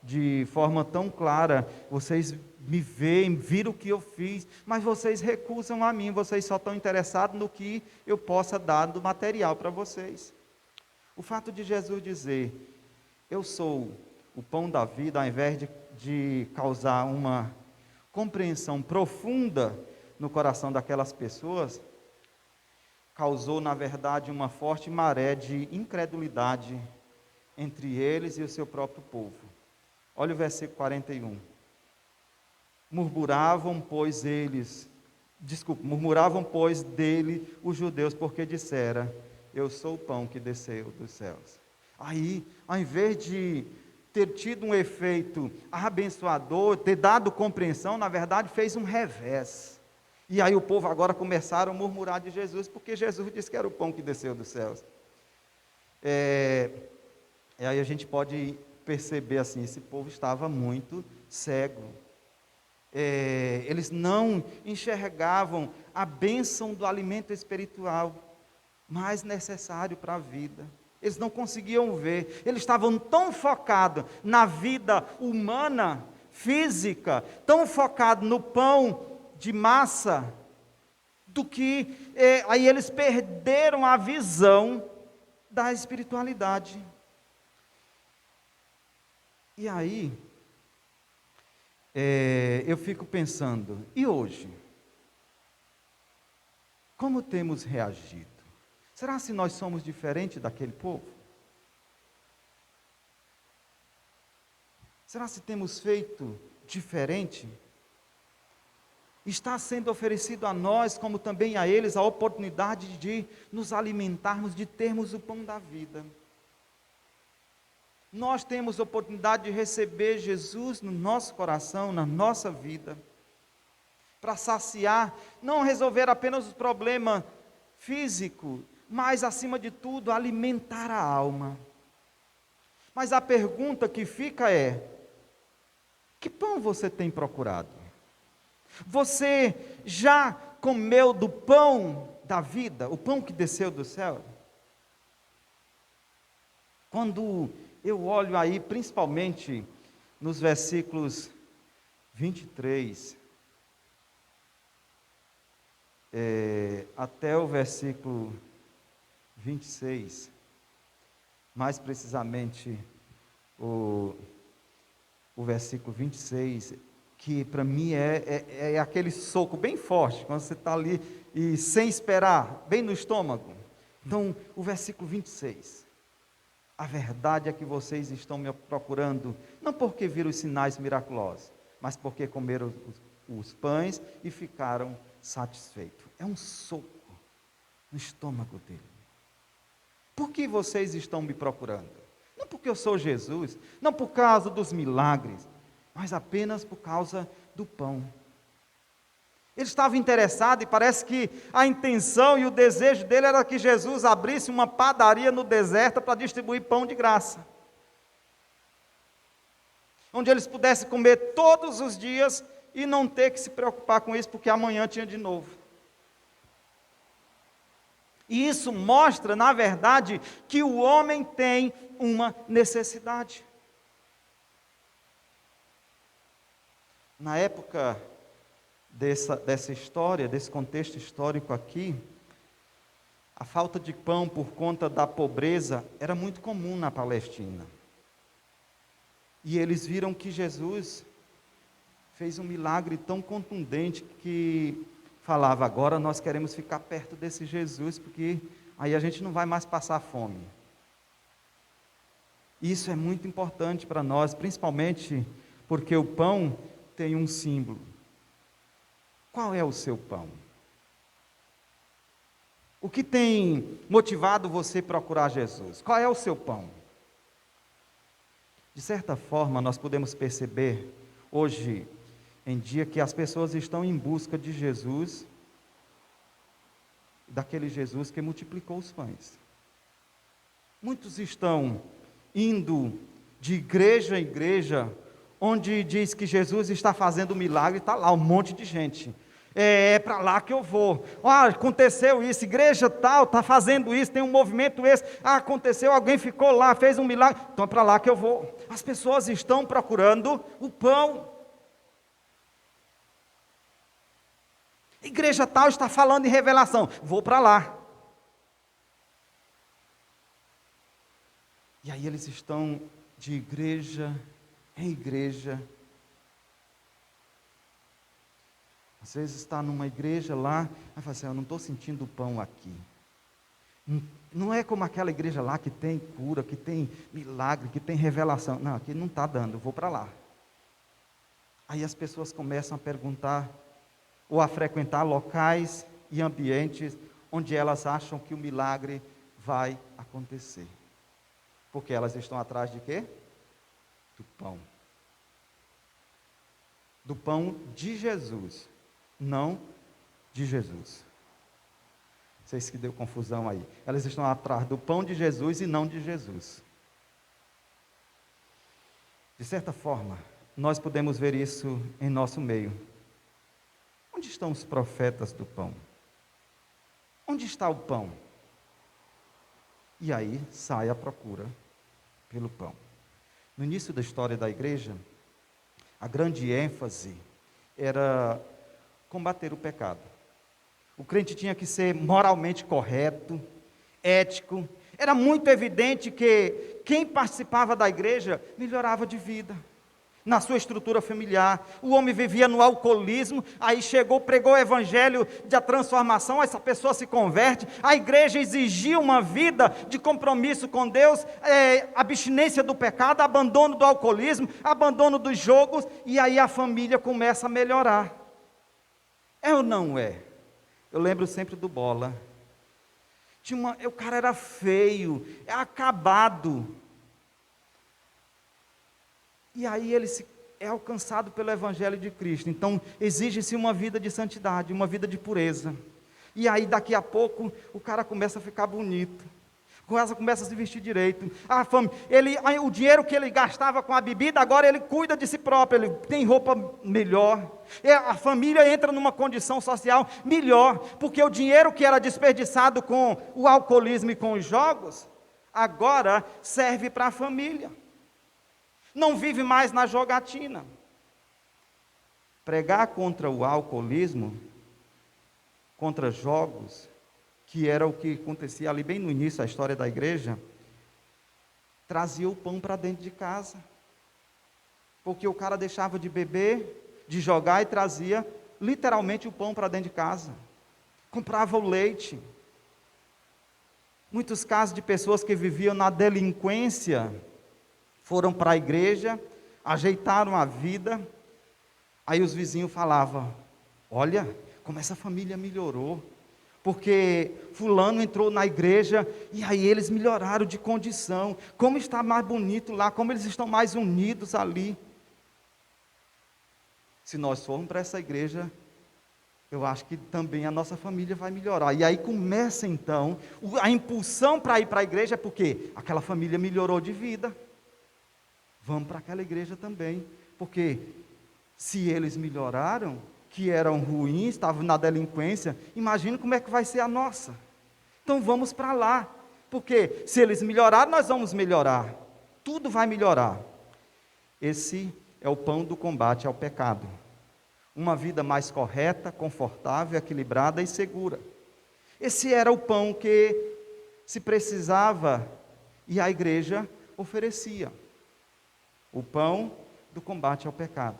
de forma tão clara, vocês me veem, viram o que eu fiz, mas vocês recusam a mim, vocês só estão interessados no que eu possa dar do material para vocês. O fato de Jesus dizer: eu sou o pão da vida, ao invés de causar uma compreensão profunda no coração daquelas pessoas, causou, na verdade, uma forte maré de incredulidade entre eles e o seu próprio povo. Olha o versículo 41. Murmuravam, pois, dele os judeus, porque dissera: eu sou o pão que desceu dos céus. Aí, ao invés de ter tido um efeito abençoador, ter dado compreensão, na verdade fez um revés. E aí o povo agora começaram a murmurar de Jesus, porque Jesus disse que era o pão que desceu dos céus. E aí a gente pode perceber assim, esse povo estava muito cego. Eles não enxergavam a bênção do alimento espiritual mais necessário para a vida. Eles não conseguiam ver, eles estavam tão focados na vida humana, física, tão focados no pão de massa, do que aí eles perderam a visão da espiritualidade. E aí, eu fico pensando, e hoje? Como temos reagido? Será se nós somos diferentes daquele povo? Será se temos feito diferente? Está sendo oferecido a nós, como também a eles, a oportunidade de nos alimentarmos, de termos o pão da vida. Nós temos a oportunidade de receber Jesus no nosso coração, na nossa vida, para saciar, não resolver apenas os problemas físicos, mas, acima de tudo, alimentar a alma. Mas a pergunta que fica é: que pão você tem procurado? Você já comeu do pão da vida, o pão que desceu do céu? Quando eu olho aí, principalmente nos versículos 23, até o versículo 26, mais precisamente o versículo 26, que para mim é aquele soco bem forte, quando você está ali e sem esperar, bem no estômago. Então, o versículo 26, a verdade é que vocês estão me procurando, não porque viram os sinais miraculosos, mas porque comeram os pães e ficaram satisfeitos. É um soco no estômago dele. Por que vocês estão me procurando? Não porque eu sou Jesus, não por causa dos milagres, mas apenas por causa do pão. Ele estava interessado, e parece que a intenção e o desejo dele era que Jesus abrisse uma padaria no deserto para distribuir pão de graça, onde eles pudessem comer todos os dias e não ter que se preocupar com isso, porque amanhã tinha de novo. E isso mostra, na verdade, que o homem tem uma necessidade. Na época dessa história, desse contexto histórico aqui, a falta de pão por conta da pobreza era muito comum na Palestina. E eles viram que Jesus fez um milagre tão contundente que falava: agora nós queremos ficar perto desse Jesus, porque aí a gente não vai mais passar fome. Isso é muito importante para nós, principalmente porque o pão tem um símbolo. Qual é o seu pão? O que tem motivado você a procurar Jesus? Qual é o seu pão? De certa forma, nós podemos perceber hoje em dia que as pessoas estão em busca de Jesus, daquele Jesus que multiplicou os pães. Muitos estão indo de igreja em igreja, onde diz que Jesus está fazendo milagre, está lá um monte de gente. É para lá que eu vou. Aconteceu isso, igreja tal, está fazendo isso, tem um movimento esse. Aconteceu, alguém ficou lá, fez um milagre, então é para lá que eu vou. As pessoas estão procurando o pão. Igreja tal está falando em revelação, vou para lá. E aí eles estão de igreja em igreja. Às vezes está numa igreja lá, vai falar assim: eu não estou sentindo pão aqui. Não é como aquela igreja lá que tem cura, que tem milagre, que tem revelação. Não, aqui não está dando, eu vou para lá. Aí as pessoas começam a perguntar, ou a frequentar locais e ambientes onde elas acham que o milagre vai acontecer. Porque elas estão atrás de quê? Do pão. Do pão de Jesus, não de Jesus. Não sei se deu confusão aí. Elas estão atrás do pão de Jesus e não de Jesus. De certa forma, nós podemos ver isso em nosso meio. Onde estão os profetas do pão? Onde está o pão? E aí sai a procura pelo pão. No início da história da igreja, a grande ênfase era combater o pecado. O crente tinha que ser moralmente correto, ético. Era muito evidente que quem participava da igreja melhorava de vida. Na sua estrutura familiar, o homem vivia no alcoolismo, aí chegou, pregou o evangelho da transformação, essa pessoa se converte, a igreja exigia uma vida de compromisso com Deus, abstinência do pecado, abandono do alcoolismo, abandono dos jogos, e aí a família começa a melhorar. É ou não é? Eu lembro sempre do Bola. O cara era feio, acabado. E aí ele é alcançado pelo Evangelho de Cristo. Então, exige-se uma vida de santidade, uma vida de pureza. E aí, daqui a pouco, o cara começa a ficar bonito. Começa a se vestir direito. O dinheiro que ele gastava com a bebida, agora ele cuida de si próprio. Ele tem roupa melhor. A família entra numa condição social melhor. Porque o dinheiro que era desperdiçado com o alcoolismo e com os jogos, agora serve para a família. Não vive mais na jogatina. Pregar contra o alcoolismo, contra jogos, que era o que acontecia ali bem no início da história da igreja, trazia o pão para dentro de casa. Porque o cara deixava de beber, de jogar e trazia literalmente o pão para dentro de casa. Comprava o leite. Muitos casos de pessoas que viviam na delinquência foram para a igreja, ajeitaram a vida, aí os vizinhos falavam: olha, como essa família melhorou, porque fulano entrou na igreja, e aí eles melhoraram de condição, como está mais bonito lá, como eles estão mais unidos ali. Se nós formos para essa igreja, eu acho que também a nossa família vai melhorar. E aí começa então, a impulsão para ir para a igreja, porque aquela família melhorou de vida. Vamos para aquela igreja também, porque se eles melhoraram, que eram ruins, estavam na delinquência, imagina como é que vai ser a nossa. Então vamos para lá, porque se eles melhorarem, nós vamos melhorar. Tudo vai melhorar. Esse é o pão do combate ao pecado. Uma vida mais correta, confortável, equilibrada e segura. Esse era o pão que se precisava e a igreja oferecia. O pão do combate ao pecado.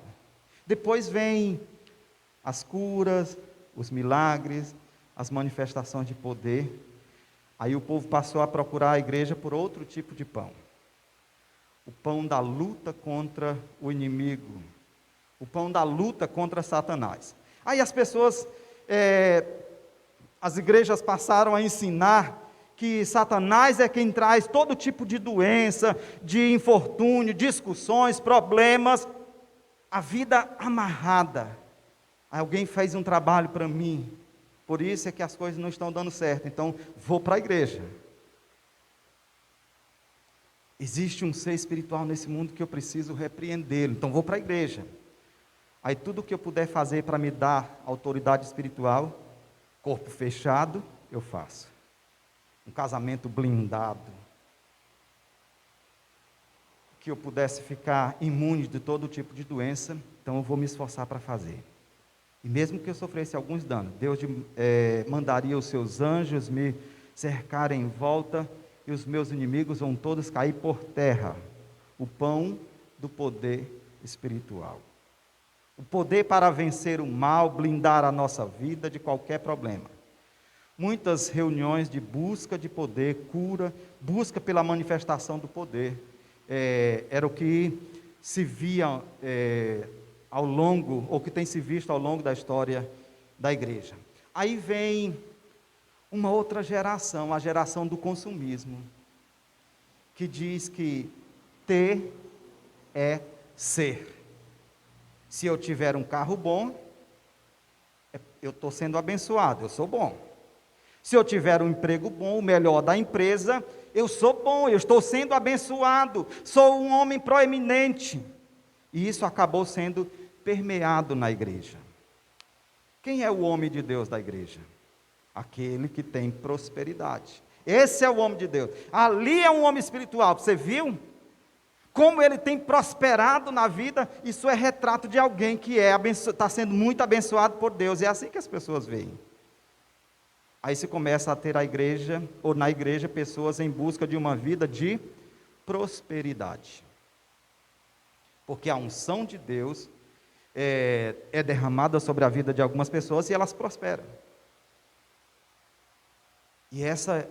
Depois vem as curas, os milagres, as manifestações de poder. Aí o povo passou a procurar a igreja por outro tipo de pão. O pão da luta contra o inimigo. O pão da luta contra Satanás. Aí as pessoas, as igrejas passaram a ensinar que Satanás é quem traz todo tipo de doença, de infortúnio, discussões, problemas, a vida amarrada. Alguém fez um trabalho para mim, por isso é que as coisas não estão dando certo, então vou para a igreja. Existe um ser espiritual nesse mundo que eu preciso repreendê-lo, então vou para a igreja. Aí tudo que eu puder fazer para me dar autoridade espiritual, corpo fechado, eu faço. Um casamento blindado. Que eu pudesse ficar imune de todo tipo de doença, então eu vou me esforçar para fazer. E mesmo que eu sofresse alguns danos, Deus mandaria os seus anjos me cercarem em volta, e os meus inimigos vão todos cair por terra. O pão do poder espiritual. O poder para vencer o mal, blindar a nossa vida de qualquer problema. Muitas reuniões de busca de poder, cura, busca pela manifestação do poder, era o que se via ao longo, ou que tem se visto ao longo da história da igreja. Aí vem uma outra geração, a geração do consumismo, que diz que ter é ser. Se eu tiver um carro bom, eu estou sendo abençoado, eu sou bom. Se eu tiver um emprego bom, o melhor da empresa, eu sou bom, eu estou sendo abençoado, sou um homem proeminente. E isso acabou sendo permeado na igreja. Quem é o homem de Deus da igreja? Aquele que tem prosperidade. Esse é o homem de Deus. Ali é um homem espiritual, você viu? Como ele tem prosperado na vida, isso é retrato de alguém que está sendo muito abençoado por Deus. É assim que as pessoas veem. Aí se começa a ter a igreja, ou na igreja, pessoas em busca de uma vida de prosperidade. Porque a unção de Deus é derramada sobre a vida de algumas pessoas e elas prosperam. E essa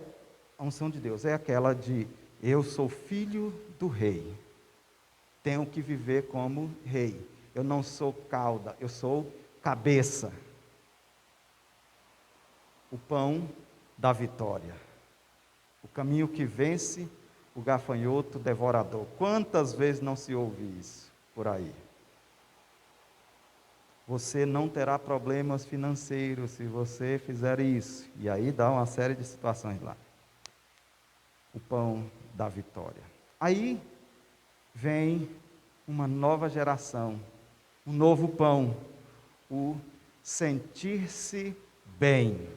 unção de Deus é aquela de: eu sou filho do rei, tenho que viver como rei. Eu não sou cauda, eu sou cabeça. O pão da vitória. O caminho que vence o gafanhoto devorador. Quantas vezes não se ouve isso por aí? Você não terá problemas financeiros se você fizer isso. E aí dá uma série de situações lá. O pão da vitória. Aí vem uma nova geração, um novo pão, o sentir-se bem.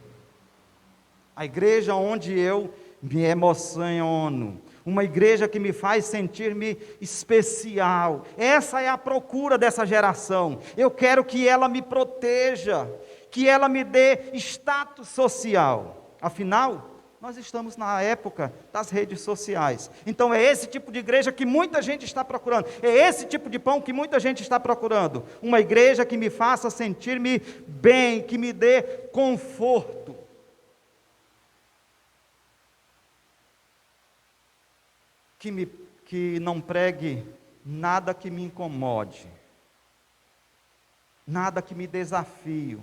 A igreja onde eu me emociono, uma igreja que me faz sentir-me especial. Essa é a procura dessa geração. Eu quero que ela me proteja, que ela me dê status social. Afinal, nós estamos na época das redes sociais. Então é esse tipo de igreja que muita gente está procurando. É esse tipo de pão que muita gente está procurando. Uma igreja que me faça sentir-me bem, que me dê conforto. Que não pregue nada que me incomode, nada que me desafie,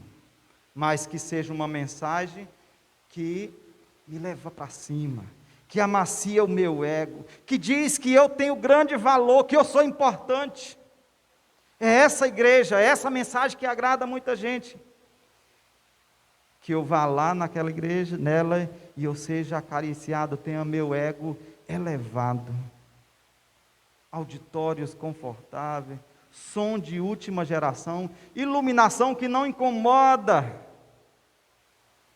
mas que seja uma mensagem que me leva para cima, que amacia o meu ego, que diz que eu tenho grande valor, que eu sou importante. É essa igreja, é essa mensagem que agrada muita gente. Que eu vá lá naquela igreja, nela, e eu seja acariciado, tenha meu ego elevado, auditórios confortáveis, som de última geração, iluminação que não incomoda,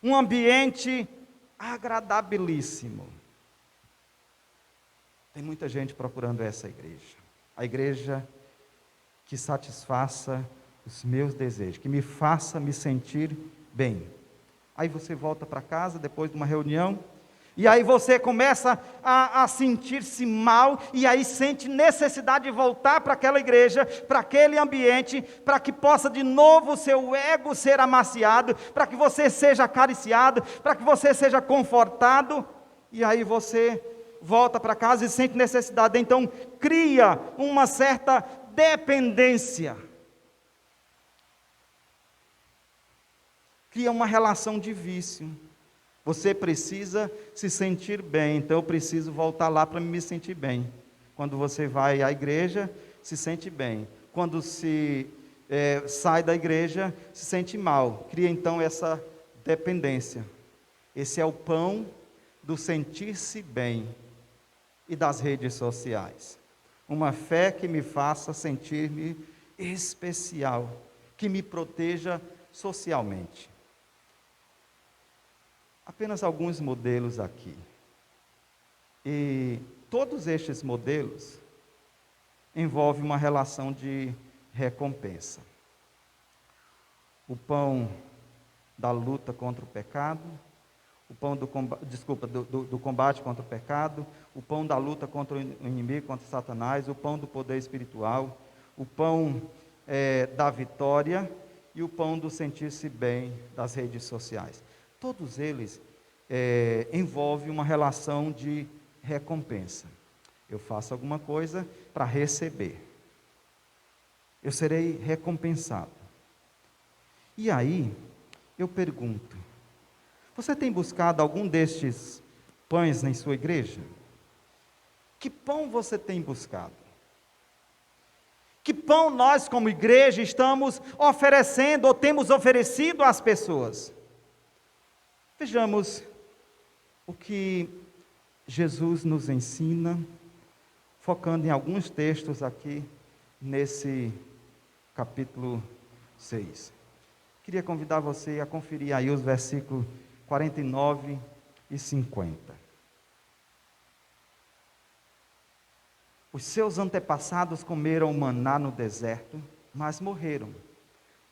um ambiente agradabilíssimo. Tem muita gente procurando essa igreja. A igreja que satisfaça os meus desejos, que me faça me sentir bem. Aí você volta para casa depois de uma reunião, e aí você começa a sentir-se mal, e aí sente necessidade de voltar para aquela igreja, para aquele ambiente, para que possa de novo o seu ego ser amaciado, para que você seja acariciado, para que você seja confortado, e aí você volta para casa e sente necessidade, então cria uma certa dependência, cria uma relação de vício. Você precisa se sentir bem, então eu preciso voltar lá para me sentir bem. Quando você vai à igreja, se sente bem. Quando sai da igreja, se sente mal. Cria então essa dependência. Esse é o pão do sentir-se bem e das redes sociais. Uma fé que me faça sentir-me especial, que me proteja socialmente. Apenas alguns modelos aqui. E todos estes modelos envolvem uma relação de recompensa. O pão da luta contra o pecado, o pão do combate contra o pecado, o pão da luta contra o inimigo, contra Satanás, o pão do poder espiritual, o pão da vitória e o pão do sentir-se bem das redes sociais. Todos eles envolvem uma relação de recompensa. Eu faço alguma coisa para receber. Eu serei recompensado. E aí, eu pergunto, você tem buscado algum destes pães em sua igreja? Que pão você tem buscado? Que pão nós, como igreja, estamos oferecendo ou temos oferecido às pessoas? Vejamos o que Jesus nos ensina, focando em alguns textos aqui, nesse capítulo 6. Queria convidar você a conferir aí os versículos 49 e 50. Os seus antepassados comeram maná no deserto, mas morreram.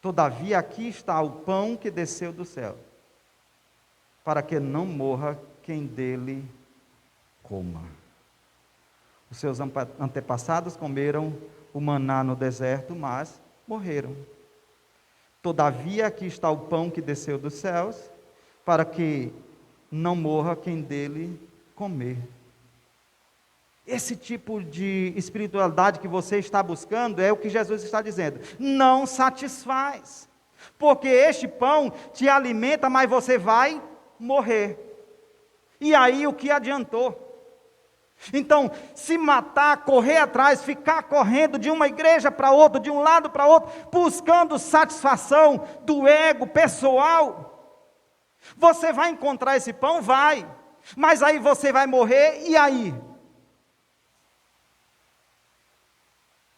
Todavia aqui está o pão que desceu do céu, para que não morra quem dele coma. Os seus antepassados comeram o maná no deserto, mas morreram. Todavia aqui está o pão que desceu dos céus, para que não morra quem dele comer. Esse tipo de espiritualidade que você está buscando é o que Jesus está dizendo. Não satisfaz, porque este pão te alimenta, mas você vai morrer. E aí o que adiantou? Então, se matar, correr atrás, ficar correndo de uma igreja para outra, de um lado para outro, buscando satisfação do ego pessoal, você vai encontrar esse pão? Vai, mas aí você vai morrer, e aí?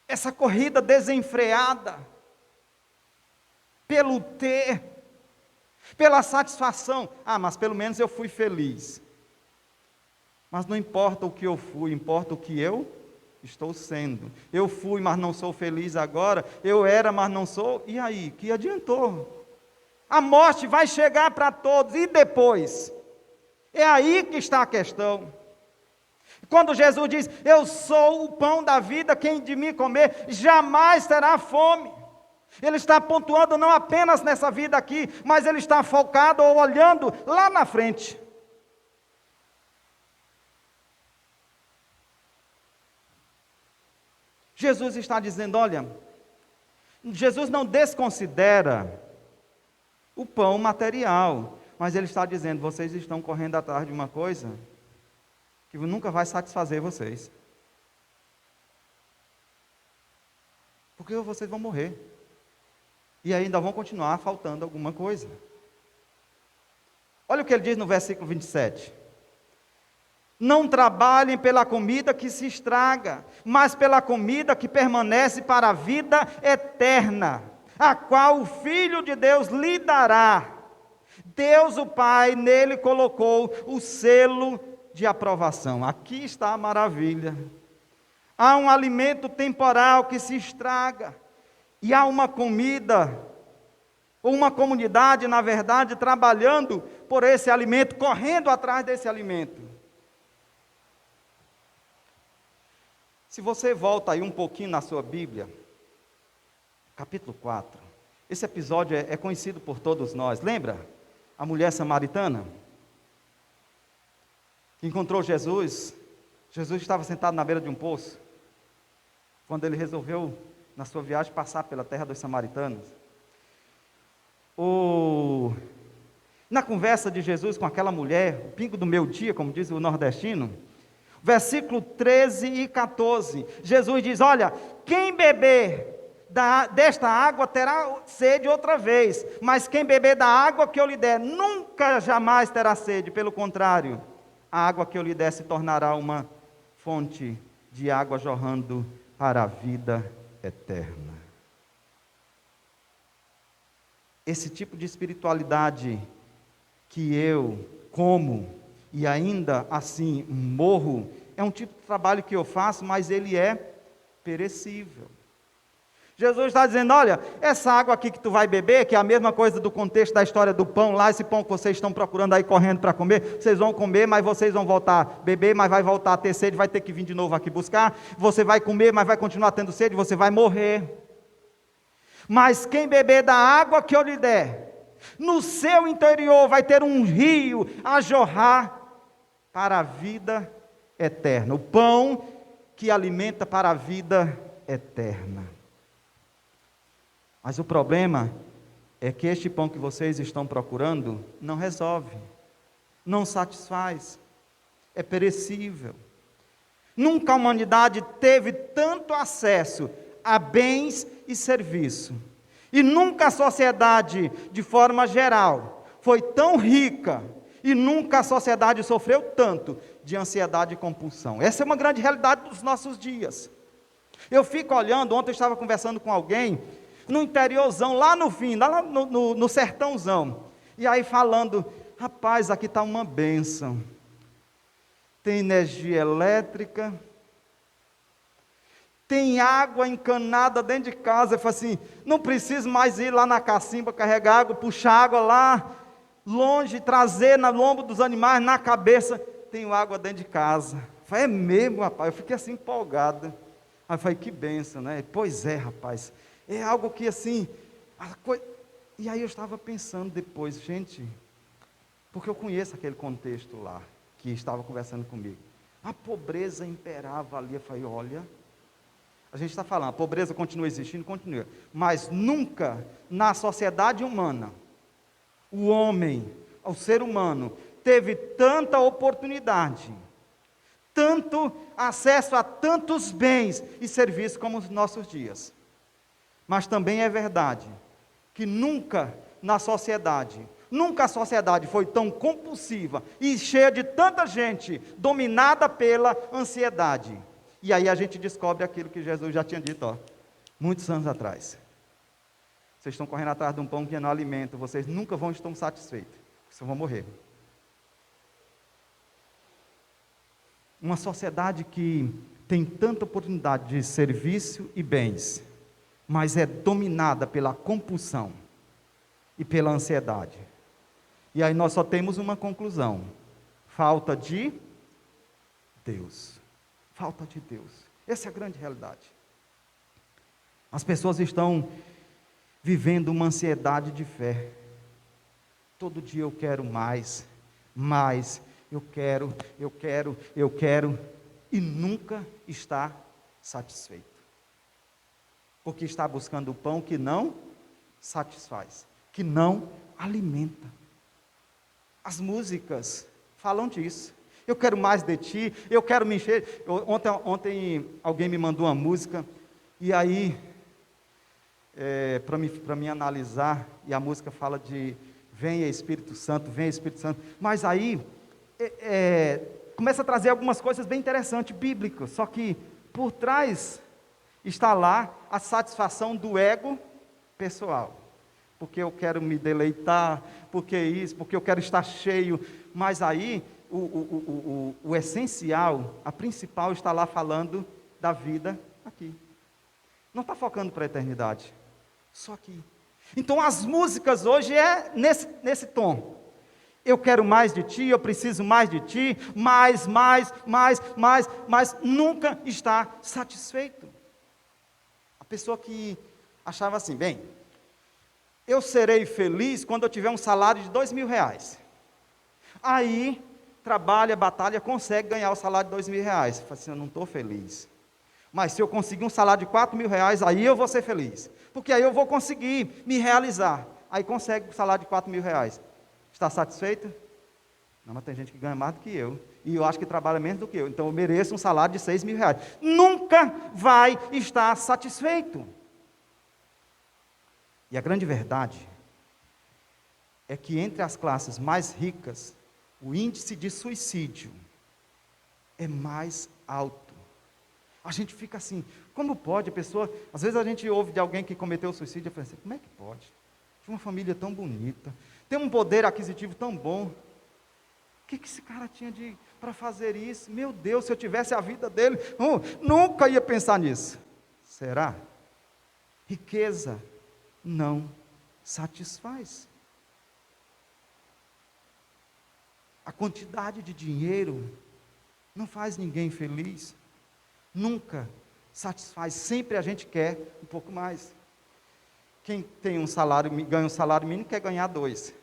Essa corrida desenfreada, pelo ter, pela satisfação, mas pelo menos eu fui feliz. Mas não importa o que eu fui, importa o que eu estou sendo. Eu fui, mas não sou feliz agora. Eu era, mas não sou. E aí, que adiantou? A morte vai chegar para todos. E depois? É aí que está a questão. Quando Jesus diz, eu sou o pão da vida, quem de mim comer jamais terá fome. Ele está pontuando não apenas nessa vida aqui, mas ele está focado ou olhando lá na frente. Jesus está dizendo, olha, Jesus não desconsidera o pão material, mas ele está dizendo, vocês estão correndo atrás de uma coisa que nunca vai satisfazer vocês. Porque vocês vão morrer. E ainda vão continuar faltando alguma coisa. Olha o que ele diz no versículo 27. Não trabalhem pela comida que se estraga, mas pela comida que permanece para a vida eterna, a qual o Filho de Deus lhe dará. Deus, o Pai, nele colocou o selo de aprovação. Aqui está a maravilha. Há um alimento temporal que se estraga, e há uma comida, ou uma comunidade, na verdade, trabalhando por esse alimento, correndo atrás desse alimento. Se você volta aí um pouquinho na sua Bíblia, capítulo 4, esse episódio é conhecido por todos nós. Lembra? A mulher samaritana, que encontrou Jesus. Jesus estava sentado na beira de um poço, quando ele resolveu, na sua viagem, passar pela terra dos samaritanos. Na conversa de Jesus com aquela mulher, o pingo do meu dia, como diz o nordestino, versículo 13 e 14, Jesus diz: olha, quem beber desta água terá sede outra vez, mas quem beber da água que eu lhe der, nunca jamais terá sede, pelo contrário, a água que eu lhe der se tornará uma fonte de água jorrando para a vida eterna. Esse tipo de espiritualidade que eu como e ainda assim morro, é um tipo de trabalho que eu faço, mas ele é perecível. Jesus está dizendo: olha, essa água aqui que tu vai beber, que é a mesma coisa do contexto da história do pão lá, esse pão que vocês estão procurando aí, correndo para comer, vocês vão comer, mas vocês vão voltar a beber, mas vai voltar a ter sede, vai ter que vir de novo aqui buscar, você vai comer, mas vai continuar tendo sede, você vai morrer. Mas quem beber da água que eu lhe der, no seu interior vai ter um rio a jorrar para a vida eterna, o pão que alimenta para a vida eterna. Mas o problema é que este pão que vocês estão procurando não resolve, não satisfaz, é perecível. Nunca a humanidade teve tanto acesso a bens e serviço, e nunca a sociedade, de forma geral, foi tão rica, e nunca a sociedade sofreu tanto de ansiedade e compulsão. Essa é uma grande realidade dos nossos dias. Eu fico olhando, ontem eu estava conversando com alguém, no interiorzão, lá no fim, lá no sertãozão, e aí falando: rapaz, aqui está uma bênção, tem energia elétrica, tem água encanada dentro de casa. Eu falo assim, não preciso mais ir lá na cacimba carregar água, puxar água lá longe, trazer no lombo dos animais, na cabeça, tenho água dentro de casa. Eu falei, é mesmo, rapaz? Eu fiquei assim empolgado. Aí eu falei, que bênção, né? Pois é, rapaz, é algo que assim, e aí eu estava pensando depois, gente, porque eu conheço aquele contexto lá, que estava conversando comigo, a pobreza imperava ali. Eu falei, olha, a gente está falando, a pobreza continua existindo, continua, mas nunca na sociedade humana, o homem, o ser humano, teve tanta oportunidade, tanto acesso a tantos bens e serviços como os nossos dias. Mas também é verdade que nunca a sociedade foi tão compulsiva e cheia de tanta gente dominada pela ansiedade. E aí a gente descobre aquilo que Jesus já tinha dito, muitos anos atrás. Vocês estão correndo atrás de um pão que não alimenta, vocês nunca vão estar satisfeitos, vocês vão morrer. Uma sociedade que tem tanta oportunidade de serviço e bens, mas é dominada pela compulsão e pela ansiedade. E aí nós só temos uma conclusão: falta de Deus. Falta de Deus. Essa é a grande realidade. As pessoas estão vivendo uma ansiedade de fé. Todo dia eu quero mais, eu quero, e nunca está satisfeito. Porque está buscando o pão que não satisfaz, que não alimenta. As músicas falam disso. Eu quero mais de ti, eu quero me encher. Ontem alguém me mandou uma música, e aí, para me analisar, e a música fala de venha Espírito Santo, mas aí começa a trazer algumas coisas bem interessantes, bíblicas, só que por trás está lá a satisfação do ego pessoal. porque eu quero me deleitar, porque isso, porque eu quero estar cheio. Mas aí, o essencial, a principal, está lá falando da vida aqui. Não está focando para a eternidade, só aqui. Então as músicas hoje é nesse tom. Eu quero mais de ti, eu preciso mais de ti, mais, mas nunca está satisfeito. A pessoa que achava assim, bem, eu serei feliz quando eu tiver um salário de R$2.000. Aí, trabalha, batalha, consegue ganhar o salário de R$2.000. Fala assim, eu não estou feliz. Mas se eu conseguir um salário de R$4.000, aí eu vou ser feliz. Porque aí eu vou conseguir me realizar. Aí consegue o salário de R$4.000. Está satisfeito? Não, mas tem gente que ganha mais do que eu. E eu acho que trabalha menos do que eu. Então eu mereço um salário de R$6.000. Nunca vai estar satisfeito. E a grande verdade é que entre as classes mais ricas, o índice de suicídio é mais alto. A gente fica assim, como pode a pessoa... Às vezes a gente ouve de alguém que cometeu suicídio e fala assim, como é que pode? Tinha uma família tão bonita, tem um poder aquisitivo tão bom. O que esse cara tinha para fazer isso? Meu Deus, se eu tivesse a vida dele, nunca ia pensar nisso. Será? Riqueza não satisfaz. A quantidade de dinheiro não faz ninguém feliz. Nunca satisfaz. Sempre a gente quer um pouco mais. Quem tem um salário, ganha um salário mínimo, quer ganhar 2.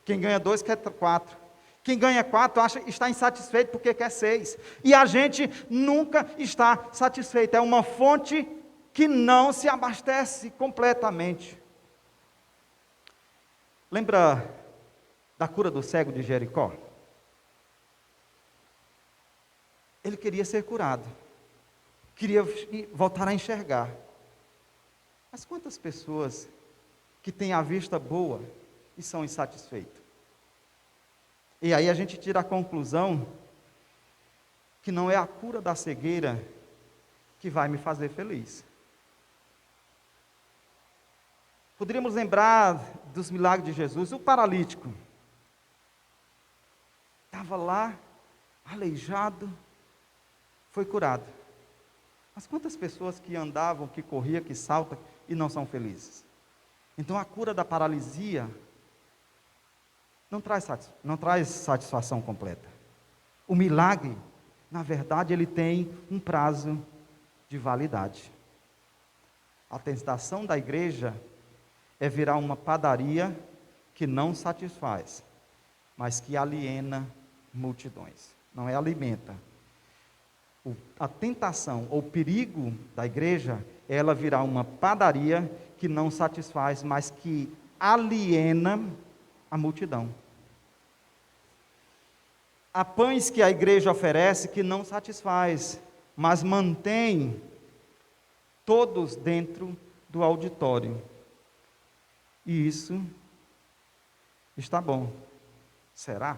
Quem ganha 2 quer 4. Quem ganha 4 está insatisfeito porque quer 6. E a gente nunca está satisfeito. É uma fonte que não se abastece completamente. Lembra da cura do cego de Jericó? Ele queria ser curado. Queria voltar a enxergar. Mas quantas pessoas que têm a vista boa e são insatisfeitas? E aí a gente tira a conclusão que não é a cura da cegueira que vai me fazer feliz. Poderíamos lembrar dos milagres de Jesus. O paralítico estava lá, aleijado, foi curado. Mas quantas pessoas que andavam, que corriam, que saltam e não são felizes? Então a cura da paralisia não traz satisfação completa. O milagre, na verdade, ele tem um prazo de validade. A tentação da igreja é virar uma padaria que não satisfaz, mas que aliena multidões. Não é alimenta. A tentação ou perigo da igreja é ela virar uma padaria que não satisfaz, mas que aliena a multidão. Há pães que a igreja oferece que não satisfaz, mas mantém todos dentro do auditório. E isso está bom. Será?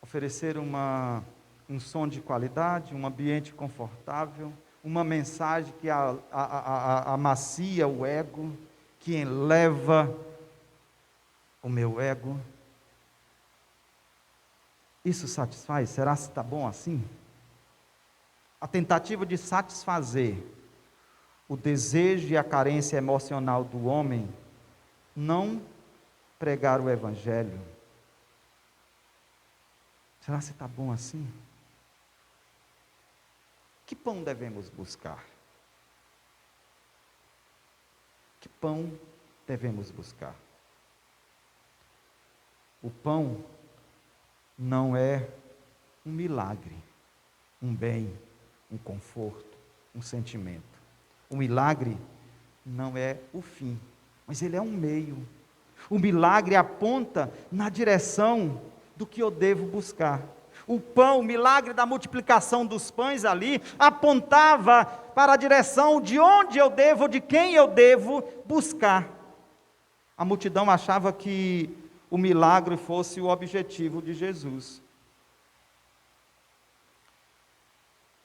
Oferecer um som de qualidade, um ambiente confortável, uma mensagem que amacia o ego, que eleva o meu ego. Isso satisfaz? Será que está bom assim? A tentativa de satisfazer o desejo e a carência emocional do homem, não pregar o evangelho. Será que está bom assim? Que pão devemos buscar? Que pão devemos buscar? O pão não é um milagre, um bem, um conforto, um sentimento. O milagre não é o fim, mas ele é um meio. O milagre aponta na direção do que eu devo buscar. O pão, o milagre da multiplicação dos pães ali, apontava para a direção de onde eu devo, de quem eu devo buscar. A multidão achava que o milagre fosse o objetivo de Jesus.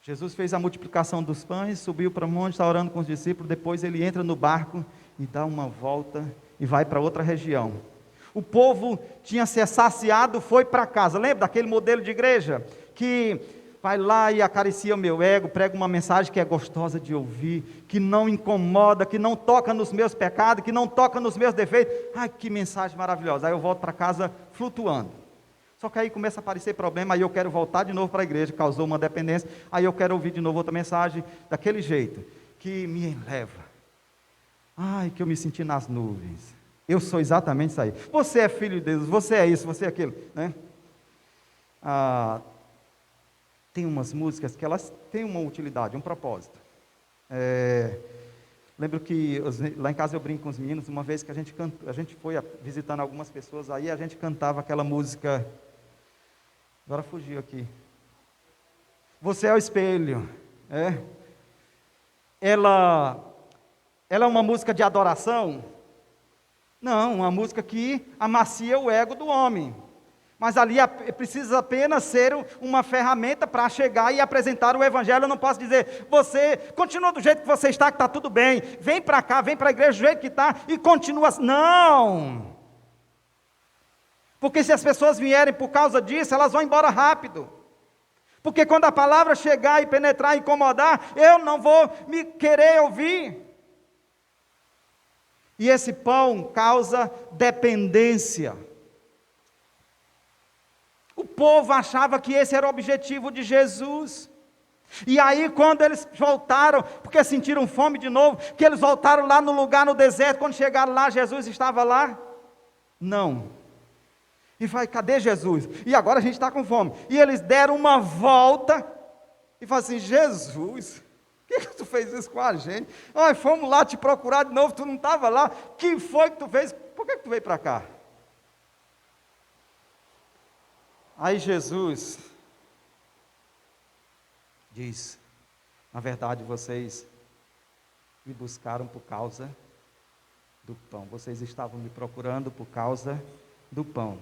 Jesus fez a multiplicação dos pães, subiu para o monte, está orando com os discípulos, depois ele entra no barco e dá uma volta e vai para outra região. O povo tinha se saciado, foi para casa. Lembra daquele modelo de igreja? Que vai lá e acaricia o meu ego, prega uma mensagem que é gostosa de ouvir, que não incomoda, que não toca nos meus pecados, que não toca nos meus defeitos. Ai, que mensagem maravilhosa. Aí eu volto para casa flutuando. Só que aí começa a aparecer problema, aí eu quero voltar de novo para a igreja, causou uma dependência, aí eu quero ouvir de novo outra mensagem, daquele jeito, que me eleva. Ai, que eu me senti nas nuvens. Eu sou exatamente isso aí. Você é filho de Deus, você é isso, você é aquilo, né? Tem umas músicas que elas têm uma utilidade, um propósito. Lembro que lá em casa eu brinco com os meninos, uma vez que a gente foi visitando algumas pessoas, aí a gente cantava aquela música, agora fugiu aqui. Você é o espelho. Ela é uma música de adoração? Não, uma música que amacia o ego do homem. Mas ali precisa apenas ser uma ferramenta para chegar e apresentar o Evangelho. Eu não posso dizer, você continua do jeito que você está, que está tudo bem. Vem para cá, vem para a igreja do jeito que está e continua assim. Não! Porque se as pessoas vierem por causa disso, elas vão embora rápido. Porque quando a palavra chegar e penetrar e incomodar, eu não vou me querer ouvir. E esse pão causa dependência. O povo achava que esse era o objetivo de Jesus. E aí quando eles voltaram, porque sentiram fome de novo, que eles voltaram lá no lugar no deserto, quando chegaram lá, Jesus estava lá? Não. E vai, cadê Jesus? E agora a gente está com fome. E eles deram uma volta e falaram assim, Jesus, por que tu fez isso com a gente? Ai, fomos lá te procurar de novo, tu não estava lá. Que foi que tu fez? Por que tu veio para cá? Aí Jesus diz, na verdade vocês me buscaram por causa do pão. Vocês estavam me procurando por causa do pão.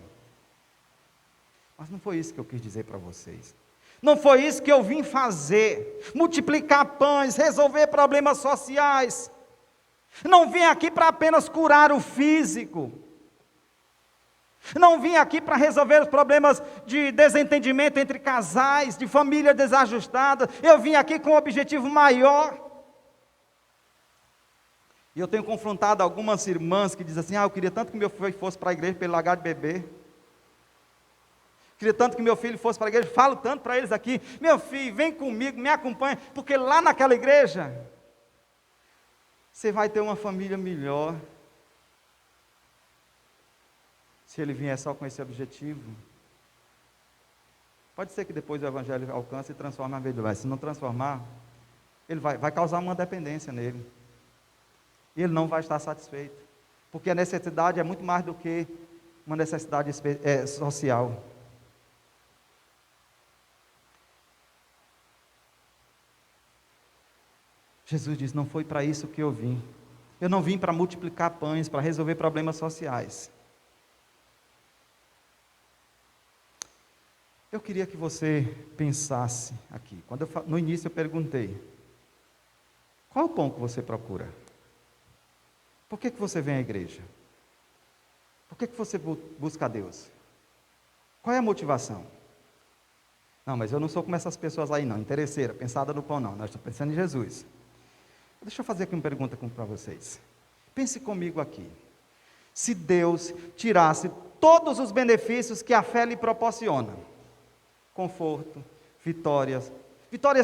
Mas não foi isso que eu quis dizer para vocês. Não foi isso que eu vim fazer. Multiplicar pães, resolver problemas sociais. Não vim aqui para apenas curar o físico. Não vim aqui para resolver os problemas de desentendimento entre casais, de família desajustada. Eu vim aqui com um objetivo maior. E eu tenho confrontado algumas irmãs que dizem assim, eu queria tanto que meu filho fosse para a igreja para ele largar de beber. Queria tanto que meu filho fosse para a igreja, falo tanto para eles aqui, meu filho, vem comigo, me acompanha, porque lá naquela igreja, você vai ter uma família melhor. Se ele vier só com esse objetivo, pode ser que depois o Evangelho alcance e transforme a vida dele, mas se não transformar, ele vai causar uma dependência nele, e ele não vai estar satisfeito, porque a necessidade é muito mais do que uma necessidade social. Jesus diz, não foi para isso que eu vim. Eu não vim para multiplicar pães, para resolver problemas sociais. Eu queria que você pensasse aqui. No início eu perguntei, qual é o pão que você procura? Por que você vem à igreja? Por que você busca a Deus? Qual é a motivação? Não, mas eu não sou como essas pessoas aí não, interesseira, pensada no pão não, nós estamos pensando em Jesus. Deixa eu fazer aqui uma pergunta para vocês. Pense comigo aqui. Se Deus tirasse todos os benefícios que a fé lhe proporciona, conforto, vitórias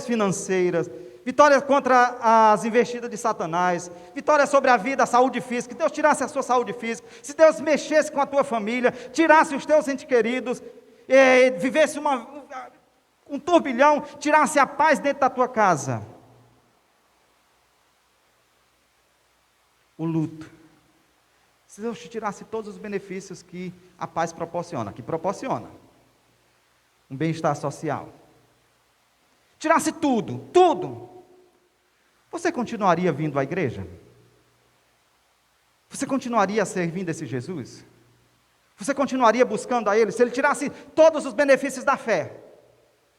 financeiras, vitórias contra as investidas de Satanás, vitórias sobre a vida, a saúde física, que Deus tirasse a sua saúde física, se Deus mexesse com a tua família, tirasse os teus entes queridos, vivesse um turbilhão, tirasse a paz dentro da tua casa, o luto, se Deus te tirasse todos os benefícios que a paz proporciona, um bem-estar social, tirasse tudo, você continuaria vindo à igreja? Você continuaria servindo esse Jesus? Você continuaria buscando a Ele? Se Ele tirasse todos os benefícios da fé,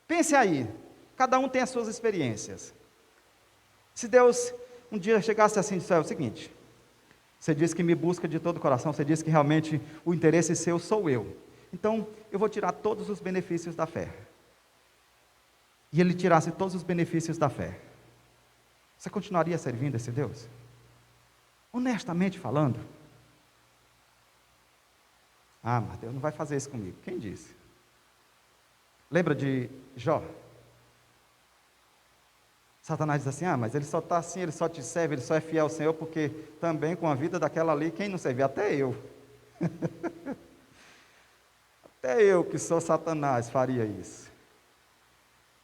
pense aí, cada um tem as suas experiências. Se Deus um dia chegasse assim e dissesse o seguinte, Você diz que me busca de todo o coração, você diz que realmente o interesse seu sou eu. Então, eu vou tirar todos os benefícios da fé. E ele tirasse todos os benefícios da fé. Você continuaria servindo esse Deus? Honestamente falando. Ah, mas Deus não vai fazer isso comigo. Quem disse? Lembra de Jó? Satanás diz assim, mas ele só está assim, ele só te serve, ele só é fiel ao Senhor, porque também com a vida daquela ali, quem não serve? Até eu. Até eu que sou Satanás faria isso.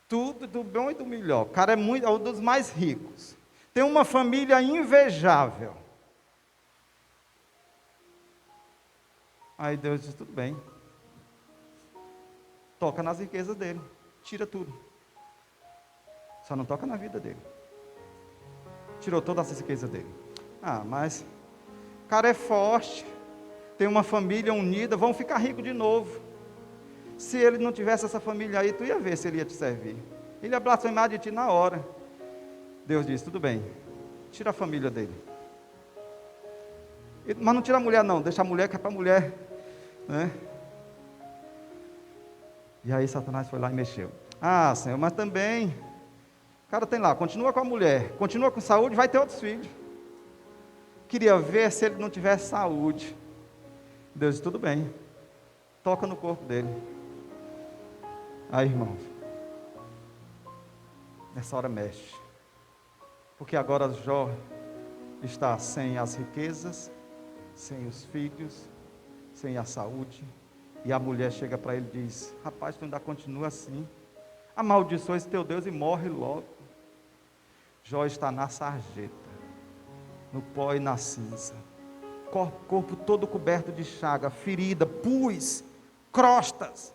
Tudo do bom e do melhor. O cara é um dos mais ricos. Tem uma família invejável. Aí Deus diz, tudo bem. Toca nas riquezas dele. Tira tudo. Só não toca na vida dele. Tirou todas as riquezas dele. Mas o cara é forte. Tem uma família unida. Vão ficar ricos de novo. Se ele não tivesse essa família aí, tu ia ver se ele ia te servir. Ele ia blasfemar de ti na hora. Deus disse, tudo bem. Tira a família dele. Mas não tira a mulher não. Deixa a mulher que é para a mulher. Né? E aí Satanás foi lá e mexeu. Senhor, mas também... O cara tem lá, continua com a mulher, continua com saúde, vai ter outros filhos. Queria ver se ele não tivesse saúde. Deus disse, tudo bem. Toca no corpo dele. Aí, irmãos, nessa hora mexe. Porque agora Jó está sem as riquezas, sem os filhos, sem a saúde. E a mulher chega para ele e diz, rapaz, tu ainda continua assim. Amaldiçoa esse teu Deus e morre logo. Jó está na sarjeta, no pó e na cinza, corpo todo coberto de chaga, ferida, pus, crostas.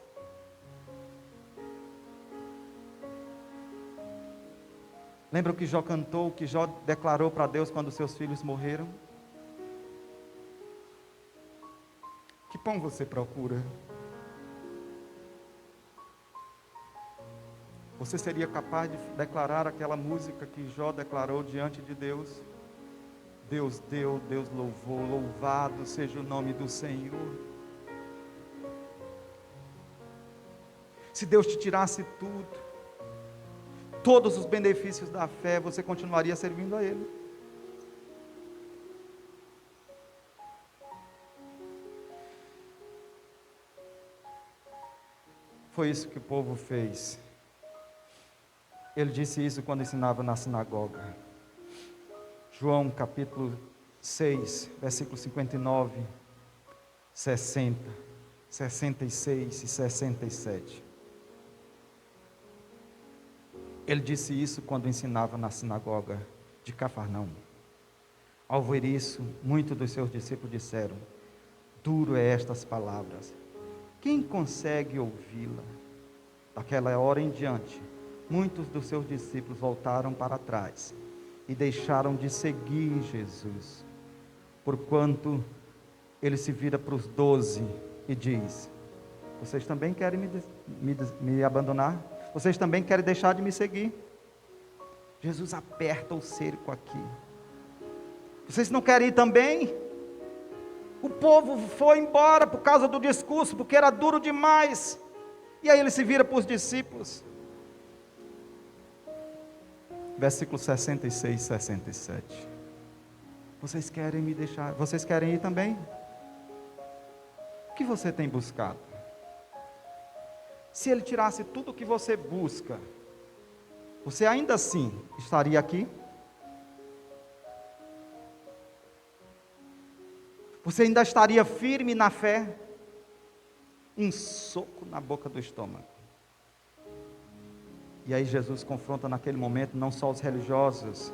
Lembra o que Jó cantou, o que Jó declarou para Deus quando seus filhos morreram? Que pão você procura? Você seria capaz de declarar aquela música que Jó declarou diante de Deus? Deus deu, Deus louvou, louvado seja o nome do Senhor. Se Deus te tirasse tudo, todos os benefícios da fé, você continuaria servindo a Ele. Foi isso que o povo fez. Ele disse isso quando ensinava na sinagoga. João capítulo 6, versículo 59, 60, 66 e 67. Ele disse isso quando ensinava na sinagoga de Cafarnaum. Ao ver isso, muitos dos seus discípulos disseram, duro é estas palavras. Quem consegue ouvi-la? Daquela hora em diante, muitos dos seus discípulos voltaram para trás e deixaram de seguir Jesus, porquanto ele se vira para os 12 e diz, vocês também querem me abandonar? Vocês também querem deixar de me seguir? Jesus aperta o cerco aqui. Vocês não querem ir também? O povo foi embora por causa do discurso, porque era duro demais. E aí ele se vira para os discípulos. Versículo 66 e 67. Vocês querem me deixar? Vocês querem ir também? O que você tem buscado? Se ele tirasse tudo o que você busca, você ainda assim estaria aqui? Você ainda estaria firme na fé? Um soco na boca do estômago. E aí Jesus confronta naquele momento não só os religiosos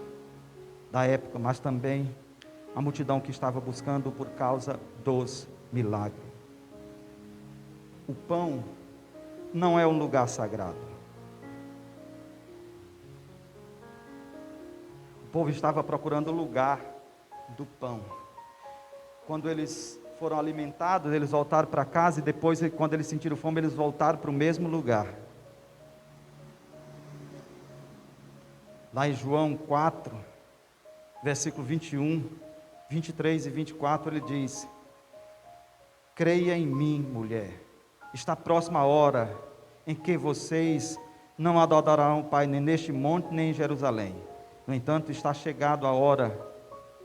da época, mas também a multidão que estava buscando por causa dos milagres. O pão não é um lugar sagrado. O povo estava procurando o lugar do pão. Quando eles foram alimentados, eles voltaram para casa e depois, quando eles sentiram fome, eles voltaram para o mesmo lugar. Lá em João 4, versículo 21, 23 e 24, ele diz: creia em mim, mulher, está próxima a hora em que vocês não adorarão o Pai nem neste monte, nem em Jerusalém. No entanto, está chegado a hora,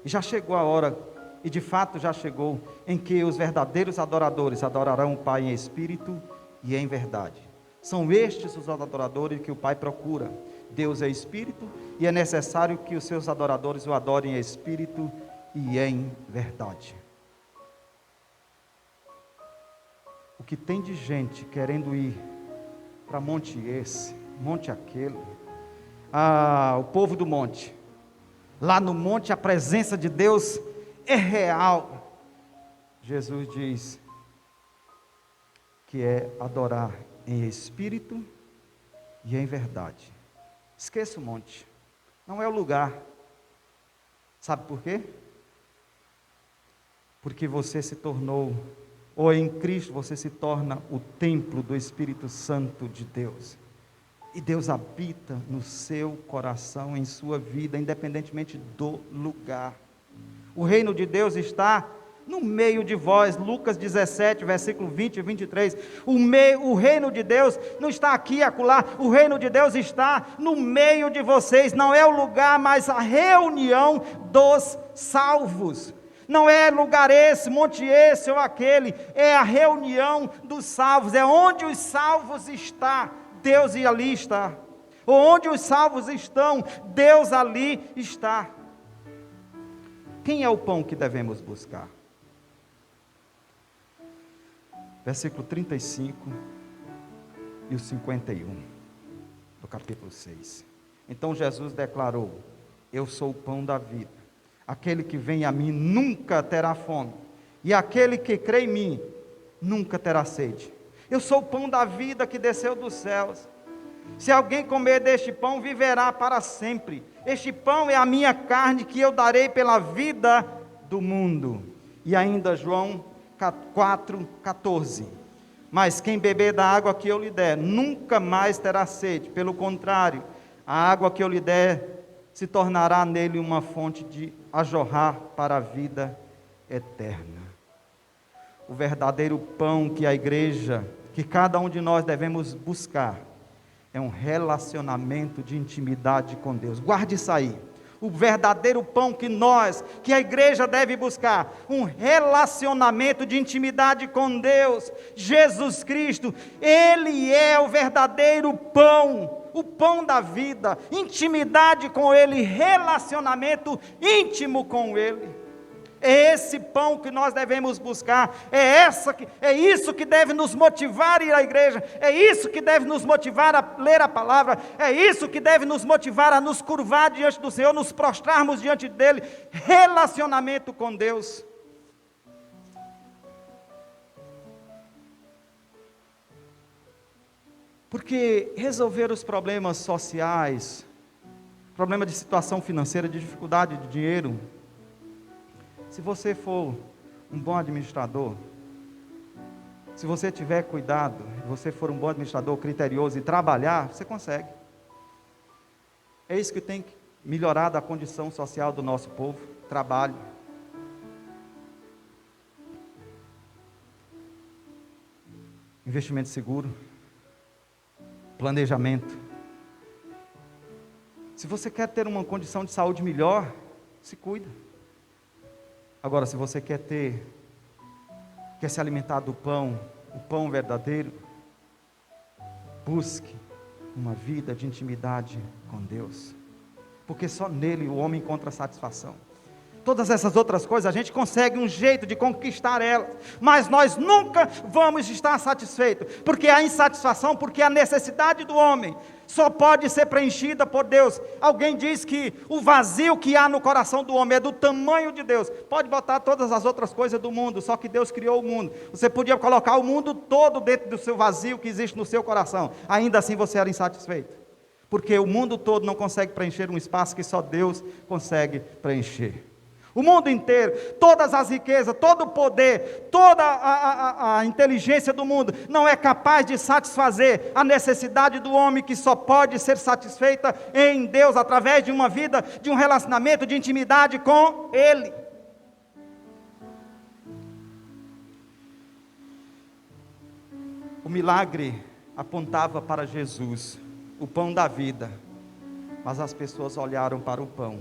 e já chegou a hora, e de fato já chegou, em que os verdadeiros adoradores adorarão o Pai em espírito e em verdade. São estes os adoradores que o Pai procura. Deus é espírito, e é necessário que os seus adoradores o adorem em espírito e em verdade. O que tem de gente querendo ir para monte esse, monte aquele, o povo do monte, lá no monte a presença de Deus é real. Jesus diz que é adorar em espírito e em verdade. Esqueça o monte, não é o lugar. Sabe por quê? Porque você se tornou, ou em Cristo você se torna o templo do Espírito Santo de Deus. E Deus habita no seu coração, em sua vida, independentemente do lugar. O reino de Deus está no meio de vós. Lucas 17, versículo 20 e 23. O reino de Deus não está aqui e acolá. O reino de Deus está no meio de vocês. Não é o lugar, mas a reunião dos salvos. Não é lugar esse, monte esse ou aquele. É a reunião dos salvos. É onde os salvos estão. Deus ali está. Onde os salvos estão, Deus ali está. Quem é o pão que devemos buscar? Versículo 35 e o 51 do capítulo 6. Então Jesus declarou: eu sou o pão da vida. Aquele que vem a mim nunca terá fome, e aquele que crê em mim nunca terá sede. Eu sou o pão da vida que desceu dos céus. Se alguém comer deste pão, viverá para sempre. Este pão é a minha carne que eu darei pela vida do mundo. E ainda João 4,14. Mas quem beber da água que eu lhe der, nunca mais terá sede. Pelo contrário, a água que eu lhe der se tornará nele uma fonte a jorrar para a vida eterna. O verdadeiro pão que a igreja, que cada um de nós devemos buscar, é um relacionamento de intimidade com Deus. Guarde isso aí. O verdadeiro pão que a igreja deve buscar, um relacionamento de intimidade com Deus. Jesus Cristo, Ele é o verdadeiro pão, o pão da vida, intimidade com Ele, relacionamento íntimo com Ele. É esse pão que nós devemos buscar, é isso que deve nos motivar a ir à igreja, é isso que deve nos motivar a ler a palavra, é isso que deve nos motivar a nos curvar diante do Senhor, nos prostrarmos diante dEle, relacionamento com Deus. Porque resolver os problemas sociais, problema de situação financeira, de dificuldade de dinheiro, se você for um bom administrador, se você tiver cuidado, você for um bom administrador criterioso e trabalhar, você consegue. É isso que tem que melhorar da condição social do nosso povo, trabalho. Investimento seguro, planejamento. Se você quer ter uma condição de saúde melhor, se cuida. Agora, se você quer se alimentar do pão, o pão verdadeiro, busque uma vida de intimidade com Deus, porque só nele o homem encontra satisfação. Todas essas outras coisas, a gente consegue um jeito de conquistar elas, mas nós nunca vamos estar satisfeitos, porque a insatisfação, porque a necessidade do homem só pode ser preenchida por Deus. Alguém diz que o vazio que há no coração do homem é do tamanho de Deus. Pode botar todas as outras coisas do mundo, só que Deus criou o mundo. Você podia colocar o mundo todo dentro do seu vazio que existe no seu coração, ainda assim você era insatisfeito, porque o mundo todo não consegue preencher um espaço que só Deus consegue preencher. O mundo inteiro, todas as riquezas, todo o poder, toda a inteligência do mundo não é capaz de satisfazer a necessidade do homem, que só pode ser satisfeita em Deus, através de uma vida, de um relacionamento de intimidade com Ele. O milagre apontava para Jesus, o pão da vida, mas as pessoas olharam para o pão,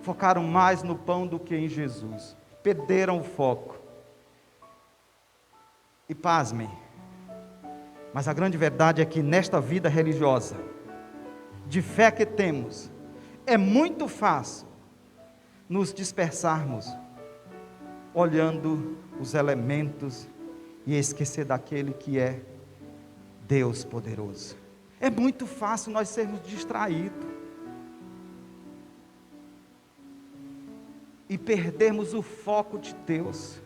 focaram mais no pão do que em Jesus, perderam o foco. E pasmem, mas a grande verdade é que nesta vida religiosa, de fé que temos, é muito fácil nos dispersarmos, olhando os elementos e esquecer daquele que é Deus poderoso. É muito fácil nós sermos distraídos e perdermos o foco de Deus.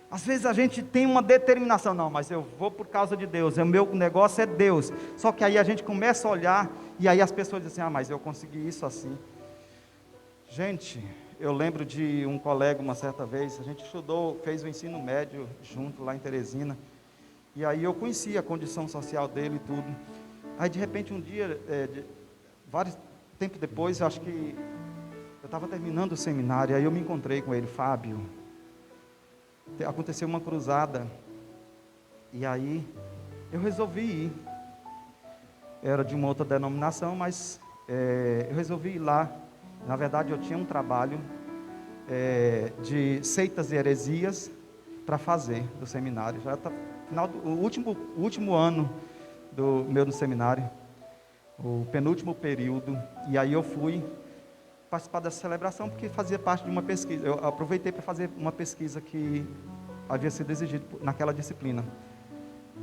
Às vezes a gente tem uma determinação, não, mas eu vou por causa de Deus, o meu negócio é Deus. Só que aí a gente começa a olhar, e aí as pessoas dizem assim, mas eu consegui isso assim. Gente, eu lembro de um colega uma certa vez, a gente estudou, fez o ensino médio junto lá em Teresina, e aí eu conheci a condição social dele e tudo. Aí de repente um dia, vários tempos depois, eu acho que eu estava terminando o seminário, aí eu me encontrei com ele, Fábio. Aconteceu uma cruzada, e aí eu resolvi ir. Era de uma outra denominação, mas eu resolvi ir lá. Na verdade, eu tinha um trabalho de seitas e heresias para fazer do seminário. Já está final do último ano do meu no seminário, o penúltimo período. E aí eu fui participar dessa celebração porque fazia parte de uma pesquisa. Eu aproveitei para fazer uma pesquisa que havia sido exigida naquela disciplina.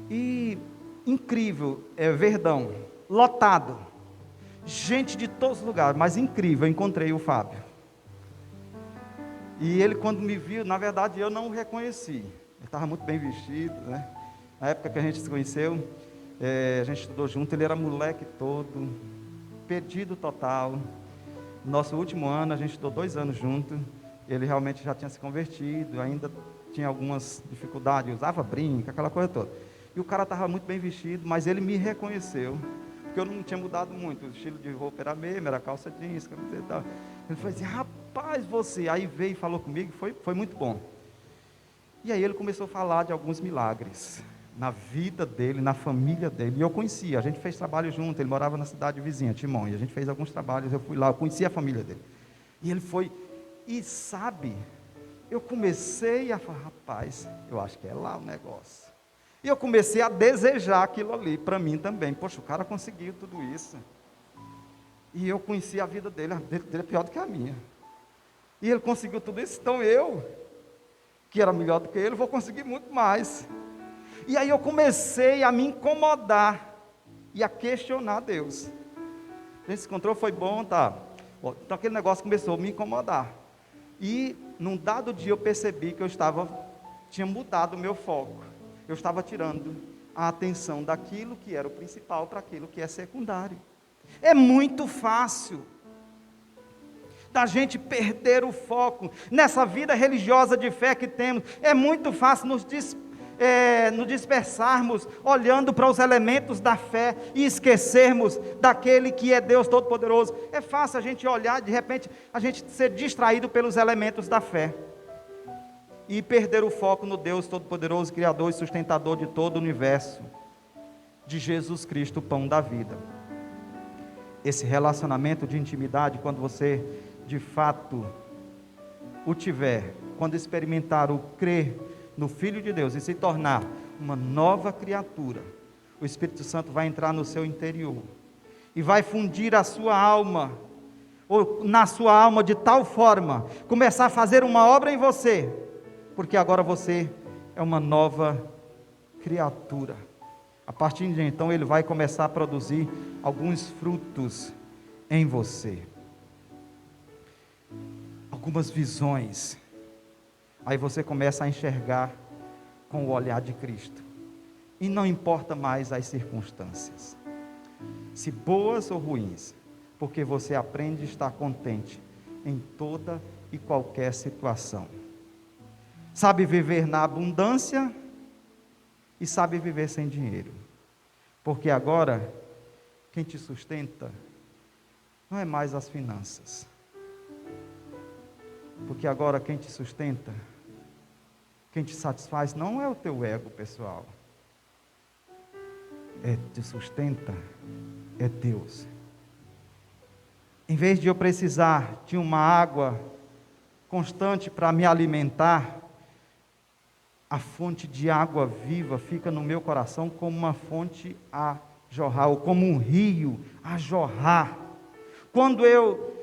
E incrível, Verdão, lotado, gente de todos os lugares, mas incrível, eu encontrei o Fábio. E ele, quando me viu, na verdade eu não o reconheci. Ele estava muito bem vestido, né? Na época que a gente se conheceu, a gente estudou junto, ele era moleque todo, perdido total. No nosso último ano, a gente estudou 2 anos junto, ele realmente já tinha se convertido, ainda tinha algumas dificuldades, usava brinco, aquela coisa toda. E o cara estava muito bem vestido, mas ele me reconheceu, porque eu não tinha mudado muito, o estilo de roupa era mesmo, era calça jeans, camiseta e tal. Ele falou assim, rapaz, você, aí veio e falou comigo, foi muito bom. E aí ele começou a falar de alguns milagres, na vida dele, na família dele, e eu conhecia, a gente fez trabalho junto, ele morava na cidade vizinha, Timon, e a gente fez alguns trabalhos, eu fui lá, eu conhecia a família dele, e ele foi, e sabe, eu comecei a falar, rapaz, eu acho que é lá o negócio, e eu comecei a desejar aquilo ali, para mim também, poxa, o cara conseguiu tudo isso, e eu conheci a vida dele, é pior do que a minha, e ele conseguiu tudo isso, então eu, que era melhor do que ele, vou conseguir muito mais. E aí eu comecei a me incomodar e a questionar Deus. A gente se encontrou, foi bom, tá? Então aquele negócio começou a me incomodar. E num dado dia eu percebi que tinha mudado o meu foco. Eu estava tirando a atenção daquilo que era o principal para aquilo que é secundário. É muito fácil da gente perder o foco nessa vida religiosa de fé que temos. É muito fácil nos dispersarmos, olhando para os elementos da fé e esquecermos daquele que é Deus Todo-Poderoso. É fácil a gente olhar, de repente, a gente ser distraído pelos elementos da fé e perder o foco no Deus Todo-Poderoso, Criador e sustentador de todo o universo, de Jesus Cristo, o pão da vida. Esse relacionamento de intimidade, quando você de fato o tiver, quando experimentar o crer no Filho de Deus e se tornar uma nova criatura, o Espírito Santo vai entrar no seu interior e vai fundir a sua alma, ou na sua alma de tal forma, começar a fazer uma obra em você, porque agora você é uma nova criatura. A partir de então ele vai começar a produzir alguns frutos em você, algumas visões. Aí você começa a enxergar com o olhar de Cristo. E não importa mais as circunstâncias, se boas ou ruins, porque você aprende a estar contente em toda e qualquer situação. Sabe viver na abundância e sabe viver sem dinheiro. Porque agora, quem te sustenta não é mais as finanças. Porque agora quem te sustenta, Quem te satisfaz não é o teu ego pessoal. Te sustenta, é Deus. Em vez de eu precisar de uma água constante para me alimentar, a fonte de água viva fica no meu coração como uma fonte a jorrar, ou como um rio a jorrar. Quando eu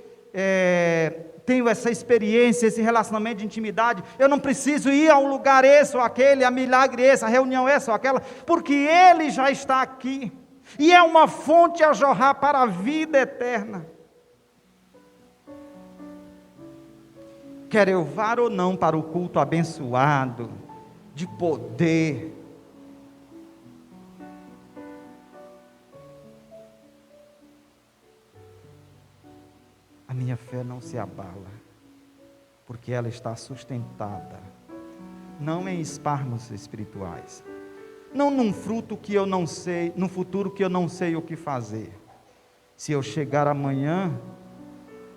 tenho essa experiência, esse relacionamento de intimidade, eu não preciso ir a um lugar esse ou aquele, a milagre esse, a reunião essa ou aquela, porque Ele já está aqui, e é uma fonte a jorrar para a vida eterna. Quer eu vá ou não para o culto abençoado, de poder, a minha fé não se abala, porque ela está sustentada, não em esparmos espirituais, não num fruto que eu não sei, num futuro que eu não sei o que fazer. Se eu chegar amanhã,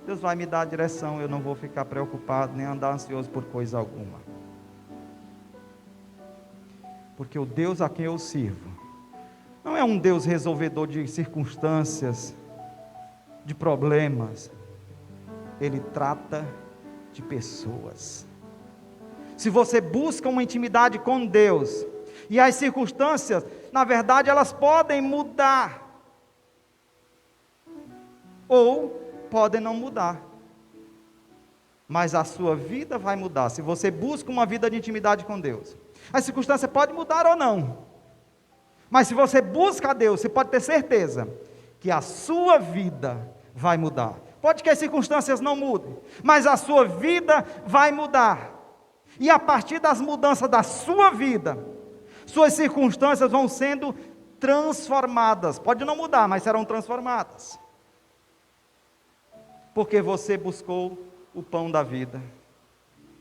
Deus vai me dar a direção, eu não vou ficar preocupado, nem andar ansioso por coisa alguma. Porque o Deus a quem eu sirvo, não é um Deus resolvedor de circunstâncias, de problemas. Ele trata de pessoas. Se você busca uma intimidade com Deus, e as circunstâncias, na verdade, elas podem mudar, ou podem não mudar, mas a sua vida vai mudar. Se você busca uma vida de intimidade com Deus, a circunstância pode mudar ou não, mas se você busca a Deus, você pode ter certeza que a sua vida vai mudar. Pode que as circunstâncias não mudem, mas a sua vida vai mudar, e a partir das mudanças da sua vida, suas circunstâncias vão sendo transformadas. Pode não mudar, mas serão transformadas, porque você buscou o pão da vida,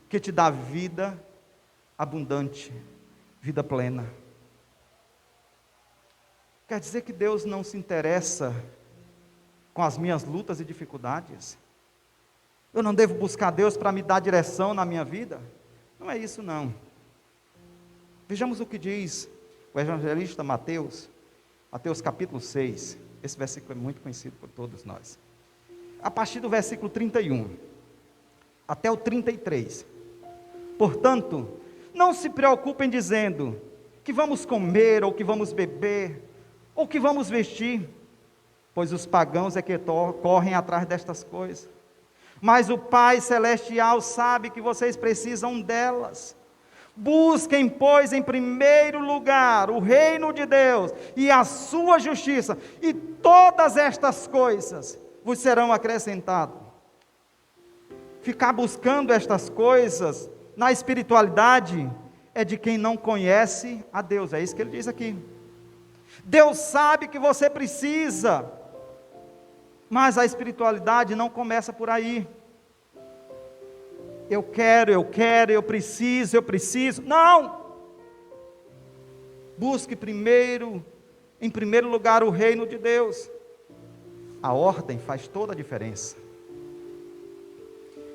que te dá vida abundante, vida plena. Quer dizer que Deus não se interessa com as minhas lutas e dificuldades? Eu não devo buscar Deus para me dar direção na minha vida? Não é isso não. Vejamos o que diz o evangelista Mateus, Mateus capítulo 6, esse versículo é muito conhecido por todos nós. A partir do versículo 31, até o 33. Portanto, não se preocupem dizendo, que vamos comer, ou que vamos beber, ou que vamos vestir, pois os pagãos é que correm atrás destas coisas. Mas o Pai Celestial sabe que vocês precisam delas. Busquem, pois, em primeiro lugar o reino de Deus e a sua justiça, e todas estas coisas vos serão acrescentadas. Ficar buscando estas coisas na espiritualidade é de quem não conhece a Deus, é isso que ele diz aqui. Deus sabe que você precisa, mas a espiritualidade não começa por aí. Eu quero, eu preciso. Não! Busque primeiro, em primeiro lugar, o reino de Deus. A ordem faz toda a diferença.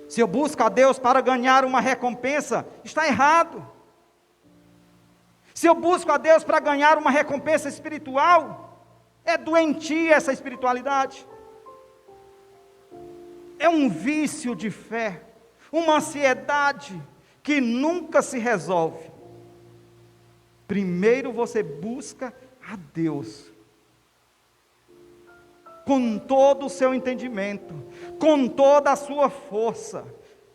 Se eu busco a Deus para ganhar uma recompensa, está errado. Se eu busco a Deus para ganhar uma recompensa espiritual, é doentia essa espiritualidade. É um vício de fé, uma ansiedade que nunca se resolve. Primeiro você busca a Deus, com todo o seu entendimento, com toda a sua força,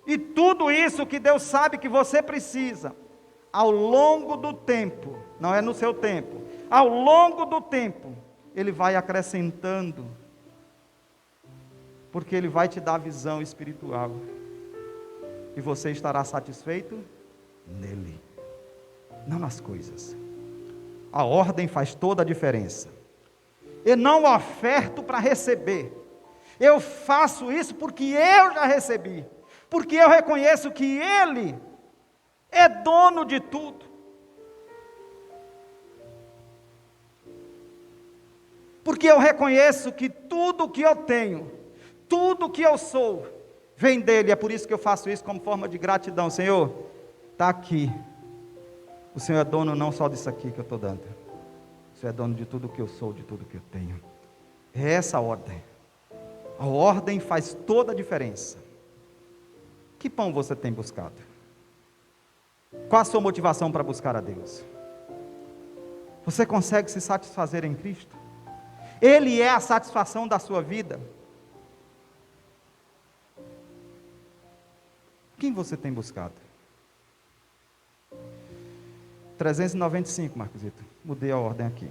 e tudo isso que Deus sabe que você precisa, ao longo do tempo, não é no seu tempo, ao longo do tempo, Ele vai acrescentando, porque Ele vai te dar visão espiritual, e você estará satisfeito nele, não nas coisas. A ordem faz toda a diferença. Eu não oferto para receber, eu faço isso porque eu já recebi, porque eu reconheço que Ele é dono de tudo. Porque eu reconheço que tudo que eu tenho, tudo que eu sou, vem dele. É por isso que eu faço isso como forma de gratidão. Senhor, está aqui, O Senhor é dono não só disso aqui que eu estou dando. O Senhor é dono de tudo que eu sou, de tudo que eu tenho. É essa a ordem. A ordem faz toda a diferença. Que pão você tem buscado? Qual a sua motivação para buscar a Deus? Você consegue se satisfazer em Cristo? Ele é a satisfação da sua vida. Quem você tem buscado? 395, Marcosito. Mudei a ordem aqui.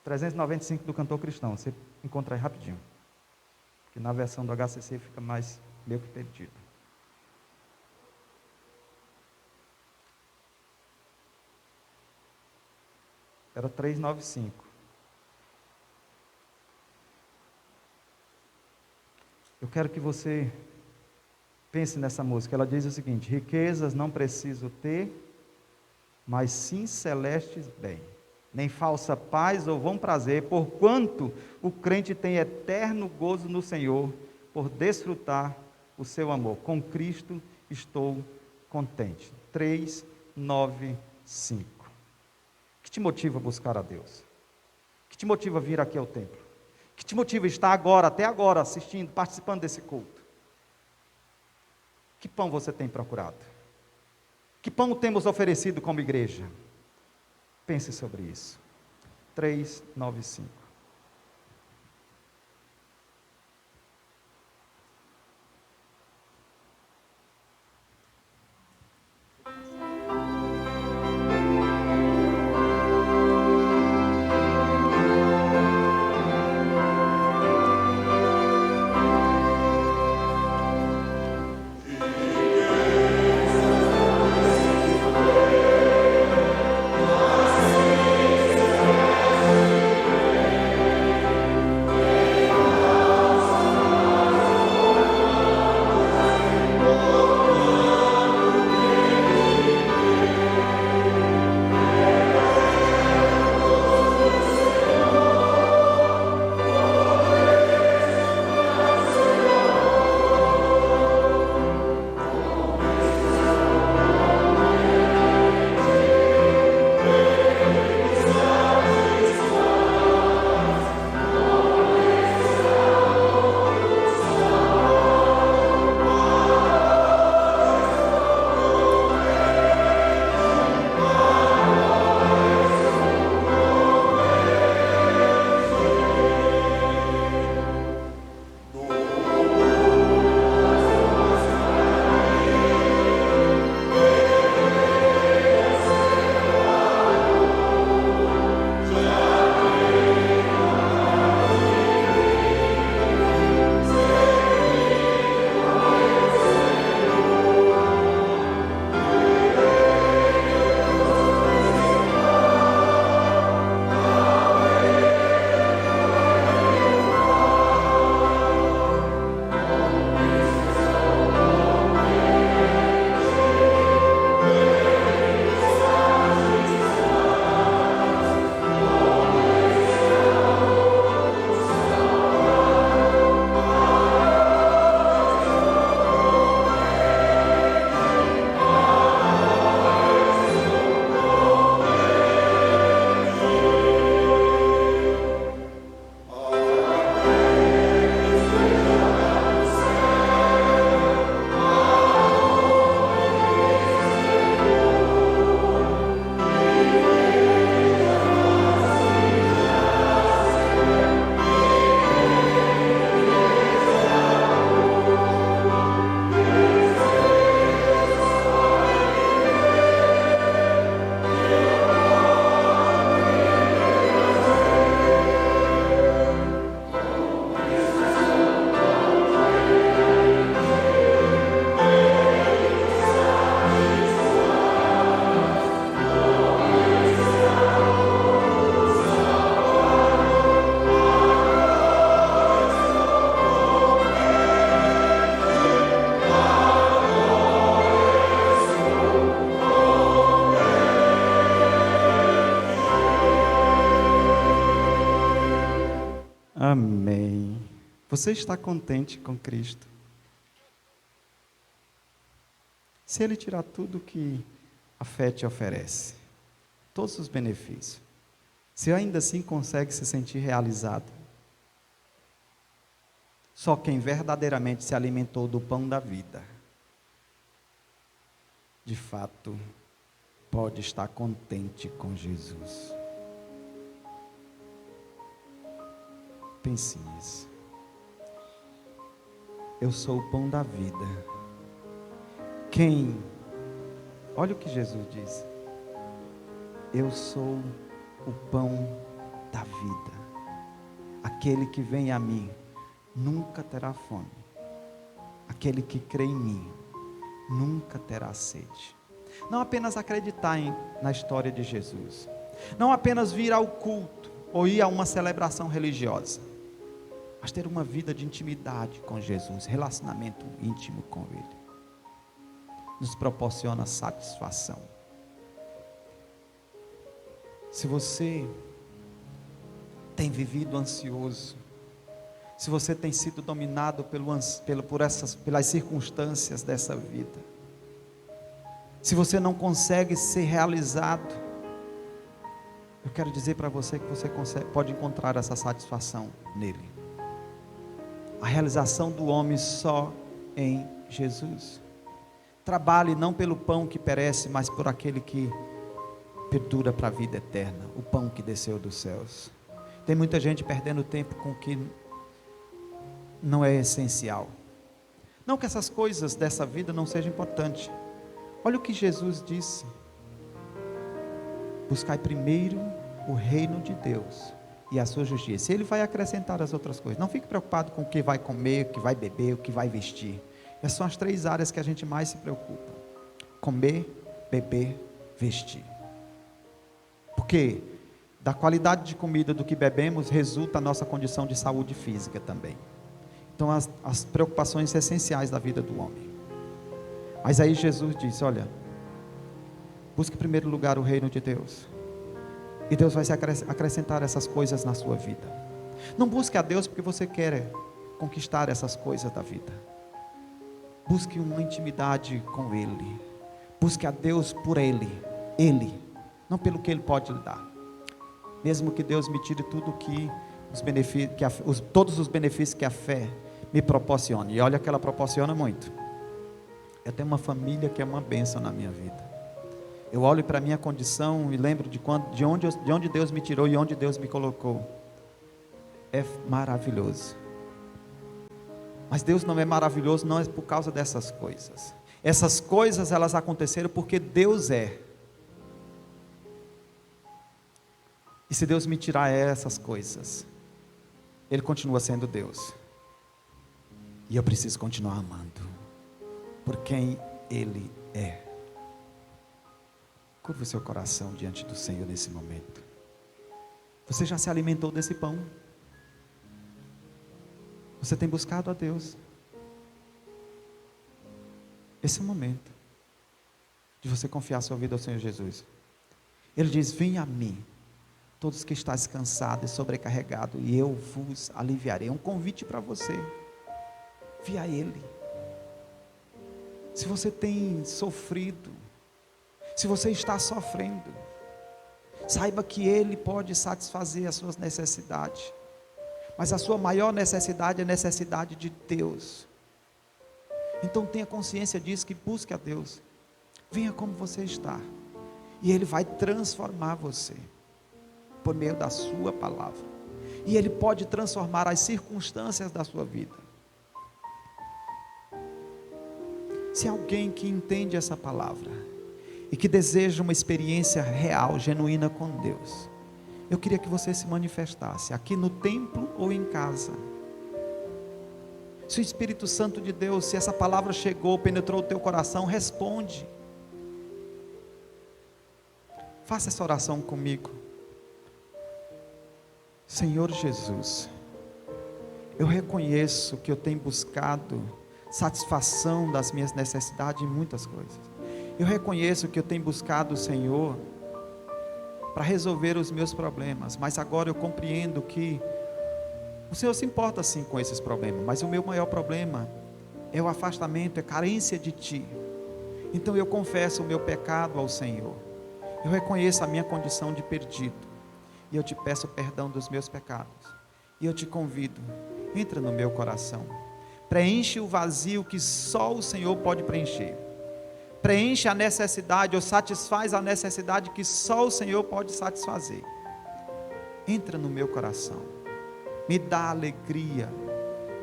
395 do Cantor Cristão. Você encontra aí rapidinho. Porque na versão do HCC fica mais meio que perdido. Era 395. Eu quero que você pense nessa música. Ela diz o seguinte: riquezas não preciso ter, mas sim celestes bem. Nem falsa paz ou vão prazer, porquanto o crente tem eterno gozo no Senhor, por desfrutar o seu amor. Com Cristo estou contente. 395. O que te motiva a buscar a Deus? O que te motiva a vir aqui ao templo? O que te motiva a estar agora, até agora, assistindo, participando desse culto? Que pão você tem procurado? Que pão temos oferecido como igreja? Pense sobre isso. 395. Amém. Você está contente com Cristo? Se Ele tirar tudo que a fé te oferece, todos os benefícios, você ainda assim consegue se sentir realizado? Só quem verdadeiramente se alimentou do pão da vida, de fato, pode estar contente com Jesus. Pense nisso. Eu sou o pão da vida. Olha o que Jesus diz. Eu sou o pão da vida. Aquele que vem a mim nunca terá fome. Aquele que crê em mim nunca terá sede. Não apenas acreditar na história de Jesus, não apenas vir ao culto ou ir a uma celebração religiosa, mas ter uma vida de intimidade com Jesus, relacionamento íntimo com Ele, nos proporciona satisfação. Se você tem vivido ansioso, se você tem sido dominado pelas circunstâncias dessa vida, se você não consegue ser realizado, eu quero dizer para você que você pode encontrar essa satisfação nele. A realização do homem só em Jesus. Trabalhe não pelo pão que perece, mas por aquele que perdura para a vida eterna, o pão que desceu dos céus. Tem muita gente perdendo tempo com o que não é essencial. Não que essas coisas dessa vida não sejam importantes. Olha o que Jesus disse: buscai primeiro o reino de Deus e a sua justiça. Ele vai acrescentar as outras coisas. Não fique preocupado com o que vai comer, o que vai beber, o que vai vestir. Essas são as 3 áreas que a gente mais se preocupa: comer, beber, vestir. Porque da qualidade de comida do que bebemos resulta a nossa condição de saúde física também. Então as preocupações essenciais da vida do homem. Mas aí Jesus disse: olha, busque em primeiro lugar o reino de Deus, e Deus vai acrescentar essas coisas na sua vida. Não busque a Deus porque você quer conquistar essas coisas da vida. Busque uma intimidade com Ele. Busque a Deus por Ele, não pelo que Ele pode lhe dar. Mesmo que Deus me tire tudo todos os benefícios que a fé me proporciona. E olha que ela proporciona muito. Eu tenho uma família que é uma bênção na minha vida. Eu olho para a minha condição e lembro de onde Deus me tirou e onde Deus me colocou. É maravilhoso. Mas Deus não é maravilhoso, não é por causa dessas coisas. Essas coisas, elas aconteceram porque Deus é. E se Deus me tirar essas coisas, Ele continua sendo Deus. E eu preciso continuar amando por quem Ele é. Curva o seu coração diante do Senhor nesse momento. Você já se alimentou desse pão? Você tem buscado a Deus? Esse é o momento de você confiar sua vida ao Senhor Jesus. Ele diz: venha a mim, todos que estáis cansados e sobrecarregados, e eu vos aliviarei. É um convite para você. Via Ele. Se você tem sofrido, se você está sofrendo, saiba que Ele pode satisfazer as suas necessidades. Mas a sua maior necessidade é a necessidade de Deus. Então tenha consciência disso, que busque a Deus. Venha como você está, e Ele vai transformar você por meio da sua palavra. E Ele pode transformar as circunstâncias da sua vida. Se alguém que entende essa palavra e que deseja uma experiência real, genuína com Deus, eu queria que você se manifestasse aqui no templo ou em casa. Se o Espírito Santo de Deus, se essa palavra chegou, penetrou o teu coração, responde. Faça essa oração comigo. Senhor Jesus, eu reconheço que eu tenho buscado satisfação das minhas necessidades em muitas coisas. Eu reconheço que eu tenho buscado o Senhor para resolver os meus problemas, mas agora eu compreendo que o Senhor se importa sim com esses problemas, mas o meu maior problema é o afastamento, é a carência de Ti. Então eu confesso o meu pecado ao Senhor. Eu reconheço a minha condição de perdido. E eu te peço perdão dos meus pecados. E eu te convido, entra no meu coração. Preenche o vazio que só o Senhor pode preencher. Preenche a necessidade ou satisfaz a necessidade que só o Senhor pode satisfazer. Entra no meu coração. Me dá a alegria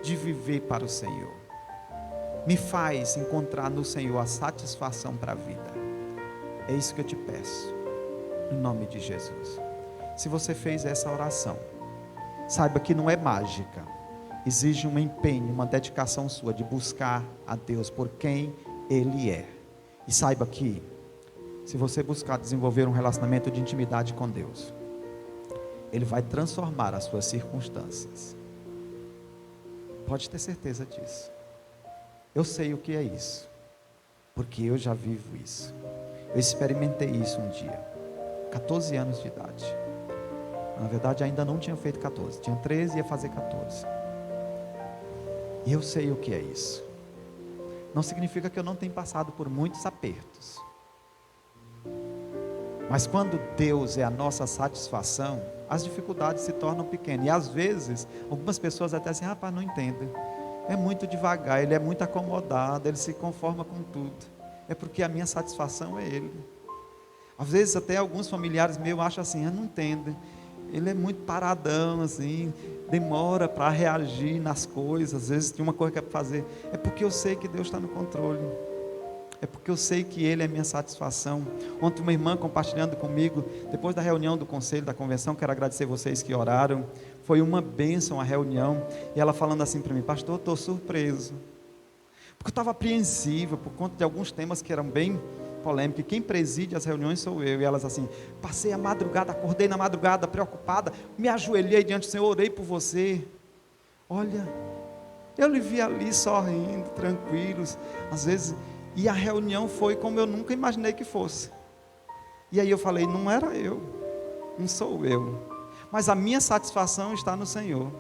de viver para o Senhor. Me faz encontrar no Senhor a satisfação para a vida. É isso que eu te peço, no nome de Jesus. Se você fez essa oração, saiba que não é mágica. Exige um empenho, uma dedicação sua de buscar a Deus por quem Ele é. E saiba que, se você buscar desenvolver um relacionamento de intimidade com Deus, Ele vai transformar as suas circunstâncias. Pode ter certeza disso. Eu sei o que é isso, porque eu já vivo isso. Eu experimentei isso um dia, 14 anos de idade. Na verdade ainda não tinha feito 14, tinha 13 e ia fazer 14. E eu sei o que é isso. Não significa que eu não tenha passado por muitos apertos. Mas quando Deus é a nossa satisfação, as dificuldades se tornam pequenas. E às vezes, algumas pessoas até dizem, rapaz, não entendem. É muito devagar, ele é muito acomodado, ele se conforma com tudo. É porque a minha satisfação é ele. Às vezes até alguns familiares meus acham assim, não entendem. Ele é muito paradão, assim, demora para reagir nas coisas, às vezes tem uma coisa que é para fazer. É porque eu sei que Deus está no controle. É porque eu sei que Ele é a minha satisfação. Ontem uma irmã compartilhando comigo, depois da reunião do conselho, da convenção, quero agradecer vocês que oraram, foi uma bênção a reunião, e ela falando assim para mim, pastor, eu estou surpreso, porque eu estava apreensiva, por conta de alguns temas que eram bem polêmicos, e quem preside as reuniões sou eu, e elas assim, passei a madrugada, acordei na madrugada, preocupada, me ajoelhei diante do Senhor, orei por você, olha, eu lhe vi ali sorrindo, tranquilos, às vezes, e a reunião foi como eu nunca imaginei que fosse. E aí eu falei, não era eu, não sou eu, mas a minha satisfação está no Senhor.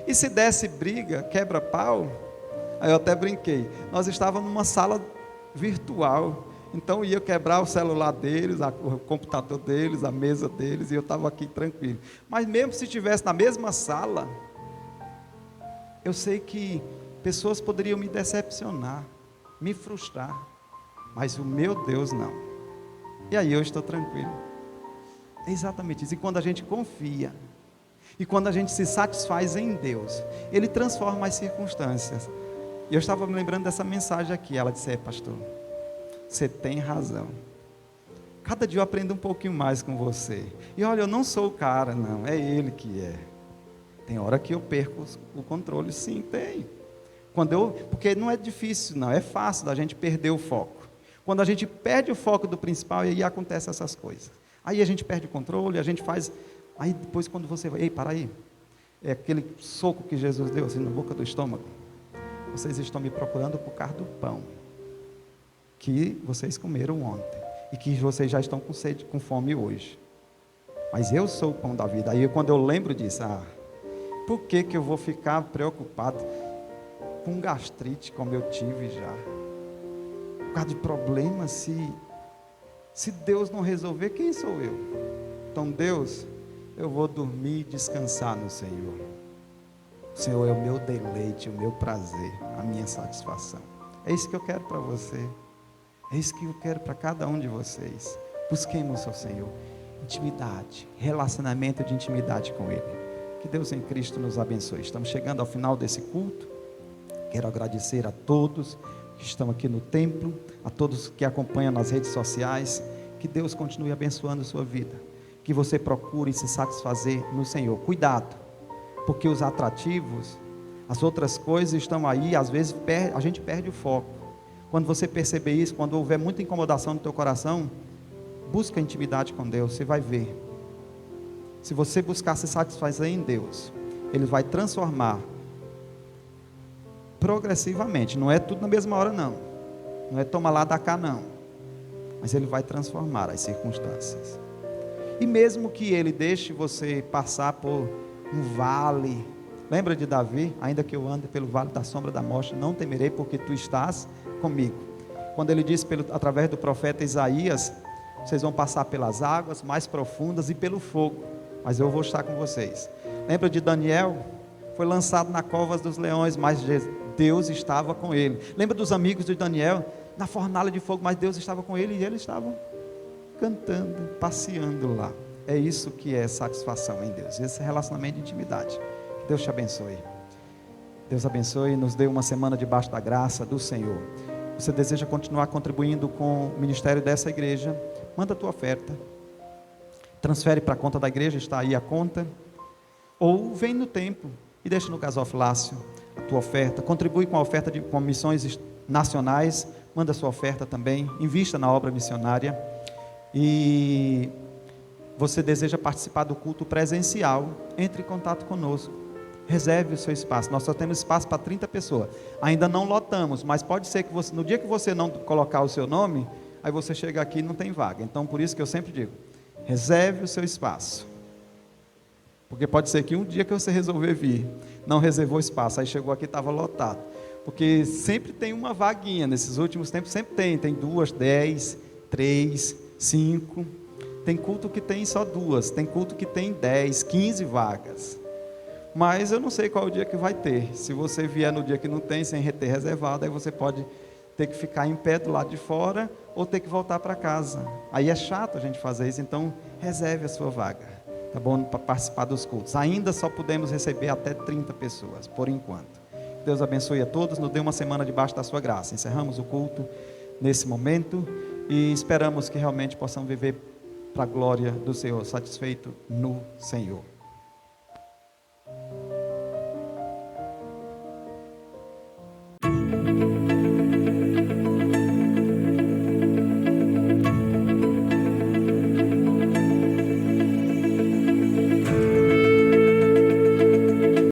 E se desse briga, quebra-pau, aí eu até brinquei, nós estávamos numa sala virtual, então ia quebrar o celular deles, o computador deles, a mesa deles, e eu estava aqui tranquilo. Mas mesmo se estivesse na mesma sala, eu sei que pessoas poderiam me decepcionar, me frustrar, mas o meu Deus não. E aí eu estou tranquilo. É exatamente isso. E quando a gente confia, e quando a gente se satisfaz em Deus, Ele transforma as circunstâncias. E eu estava me lembrando dessa mensagem aqui. Ela disse, pastor, você tem razão. Cada dia eu aprendo um pouquinho mais com você. E olha, eu não sou o cara, não, é Ele que é. Tem hora que eu perco o controle, sim, tem. Porque não é difícil, não, é fácil da gente perder o foco. Quando a gente perde o foco do principal, aí acontecem essas coisas. Aí a gente perde o controle, a gente faz. Aí depois quando você vai, ei, para aí. É aquele soco que Jesus deu assim na boca do estômago. Vocês estão me procurando por causa do pão que vocês comeram ontem. E que vocês já estão com sede, com fome hoje. Mas eu sou o pão da vida. Aí quando eu lembro disso, por que eu vou ficar preocupado com gastrite como eu tive já? Por causa de problemas, se Deus não resolver, quem sou eu? Então Deus, eu vou dormir e descansar no Senhor. O Senhor é o meu deleite, o meu prazer, a minha satisfação. É isso que eu quero para você. É isso que eu quero para cada um de vocês. Busquemos ao Senhor intimidade, relacionamento de intimidade com Ele. Que Deus em Cristo nos abençoe. Estamos chegando ao final desse culto. Quero agradecer a todos que estão aqui no templo, a todos que acompanham nas redes sociais. Que Deus continue abençoando a sua vida. Que você procure se satisfazer no Senhor. Cuidado, porque os atrativos, as outras coisas estão aí, às vezes a gente perde o foco. Quando você perceber isso, quando houver muita incomodação no teu coração, busca intimidade com Deus, você vai ver. Se você buscar se satisfazer em Deus, Ele vai transformar progressivamente, não é tudo na mesma hora não, não é toma lá, dá cá não, mas Ele vai transformar as circunstâncias. E mesmo que Ele deixe você passar por um vale, lembra de Davi, ainda que eu ande pelo vale da sombra da morte, não temerei porque Tu estás comigo. quando ele disse através do profeta Isaías: vocês vão passar pelas águas mais profundas e pelo fogo, mas eu vou estar com vocês. Lembra de Daniel? Foi lançado na cova dos leões, mas Deus estava com ele. Lembra dos amigos de Daniel? Na fornalha de fogo, mas Deus estava com ele e eles estavam cantando, passeando lá. É isso que é satisfação em Deus, esse relacionamento de intimidade. Que Deus te abençoe. Deus abençoe e nos dê uma semana debaixo da graça do Senhor. Você deseja continuar contribuindo com o ministério dessa igreja? Manda a tua oferta, transfere para a conta da igreja, está aí a conta, ou vem no templo e deixa no gasofilácio a tua oferta. Contribui com a oferta com missões nacionais, manda a sua oferta também, invista na obra missionária. E você deseja participar do culto presencial, entre em contato conosco, reserve o seu espaço. Nós só temos espaço para 30 pessoas, ainda não lotamos, mas pode ser que no dia que você não colocar o seu nome, aí você chega aqui e não tem vaga. Então por isso que eu sempre digo, reserve o seu espaço, porque pode ser que um dia que você resolver vir, não reservou espaço, aí chegou aqui e estava lotado, porque sempre tem uma vaguinha, nesses últimos tempos sempre tem 2, 10, 3, 5, tem culto que tem só 2, tem culto que tem 10, 15 vagas, mas eu não sei qual o dia que vai ter. Se você vier no dia que não tem, sem ter reservado, aí você pode ter que ficar em pé do lado de fora, ou ter que voltar para casa, aí é chato a gente fazer isso. Então reserve a sua vaga, tá bom, para participar dos cultos. Ainda só podemos receber até 30 pessoas, por enquanto. Deus abençoe a todos, nos dê uma semana debaixo da sua graça. Encerramos o culto nesse momento, e esperamos que realmente possamos viver para a glória do Senhor, satisfeito no Senhor.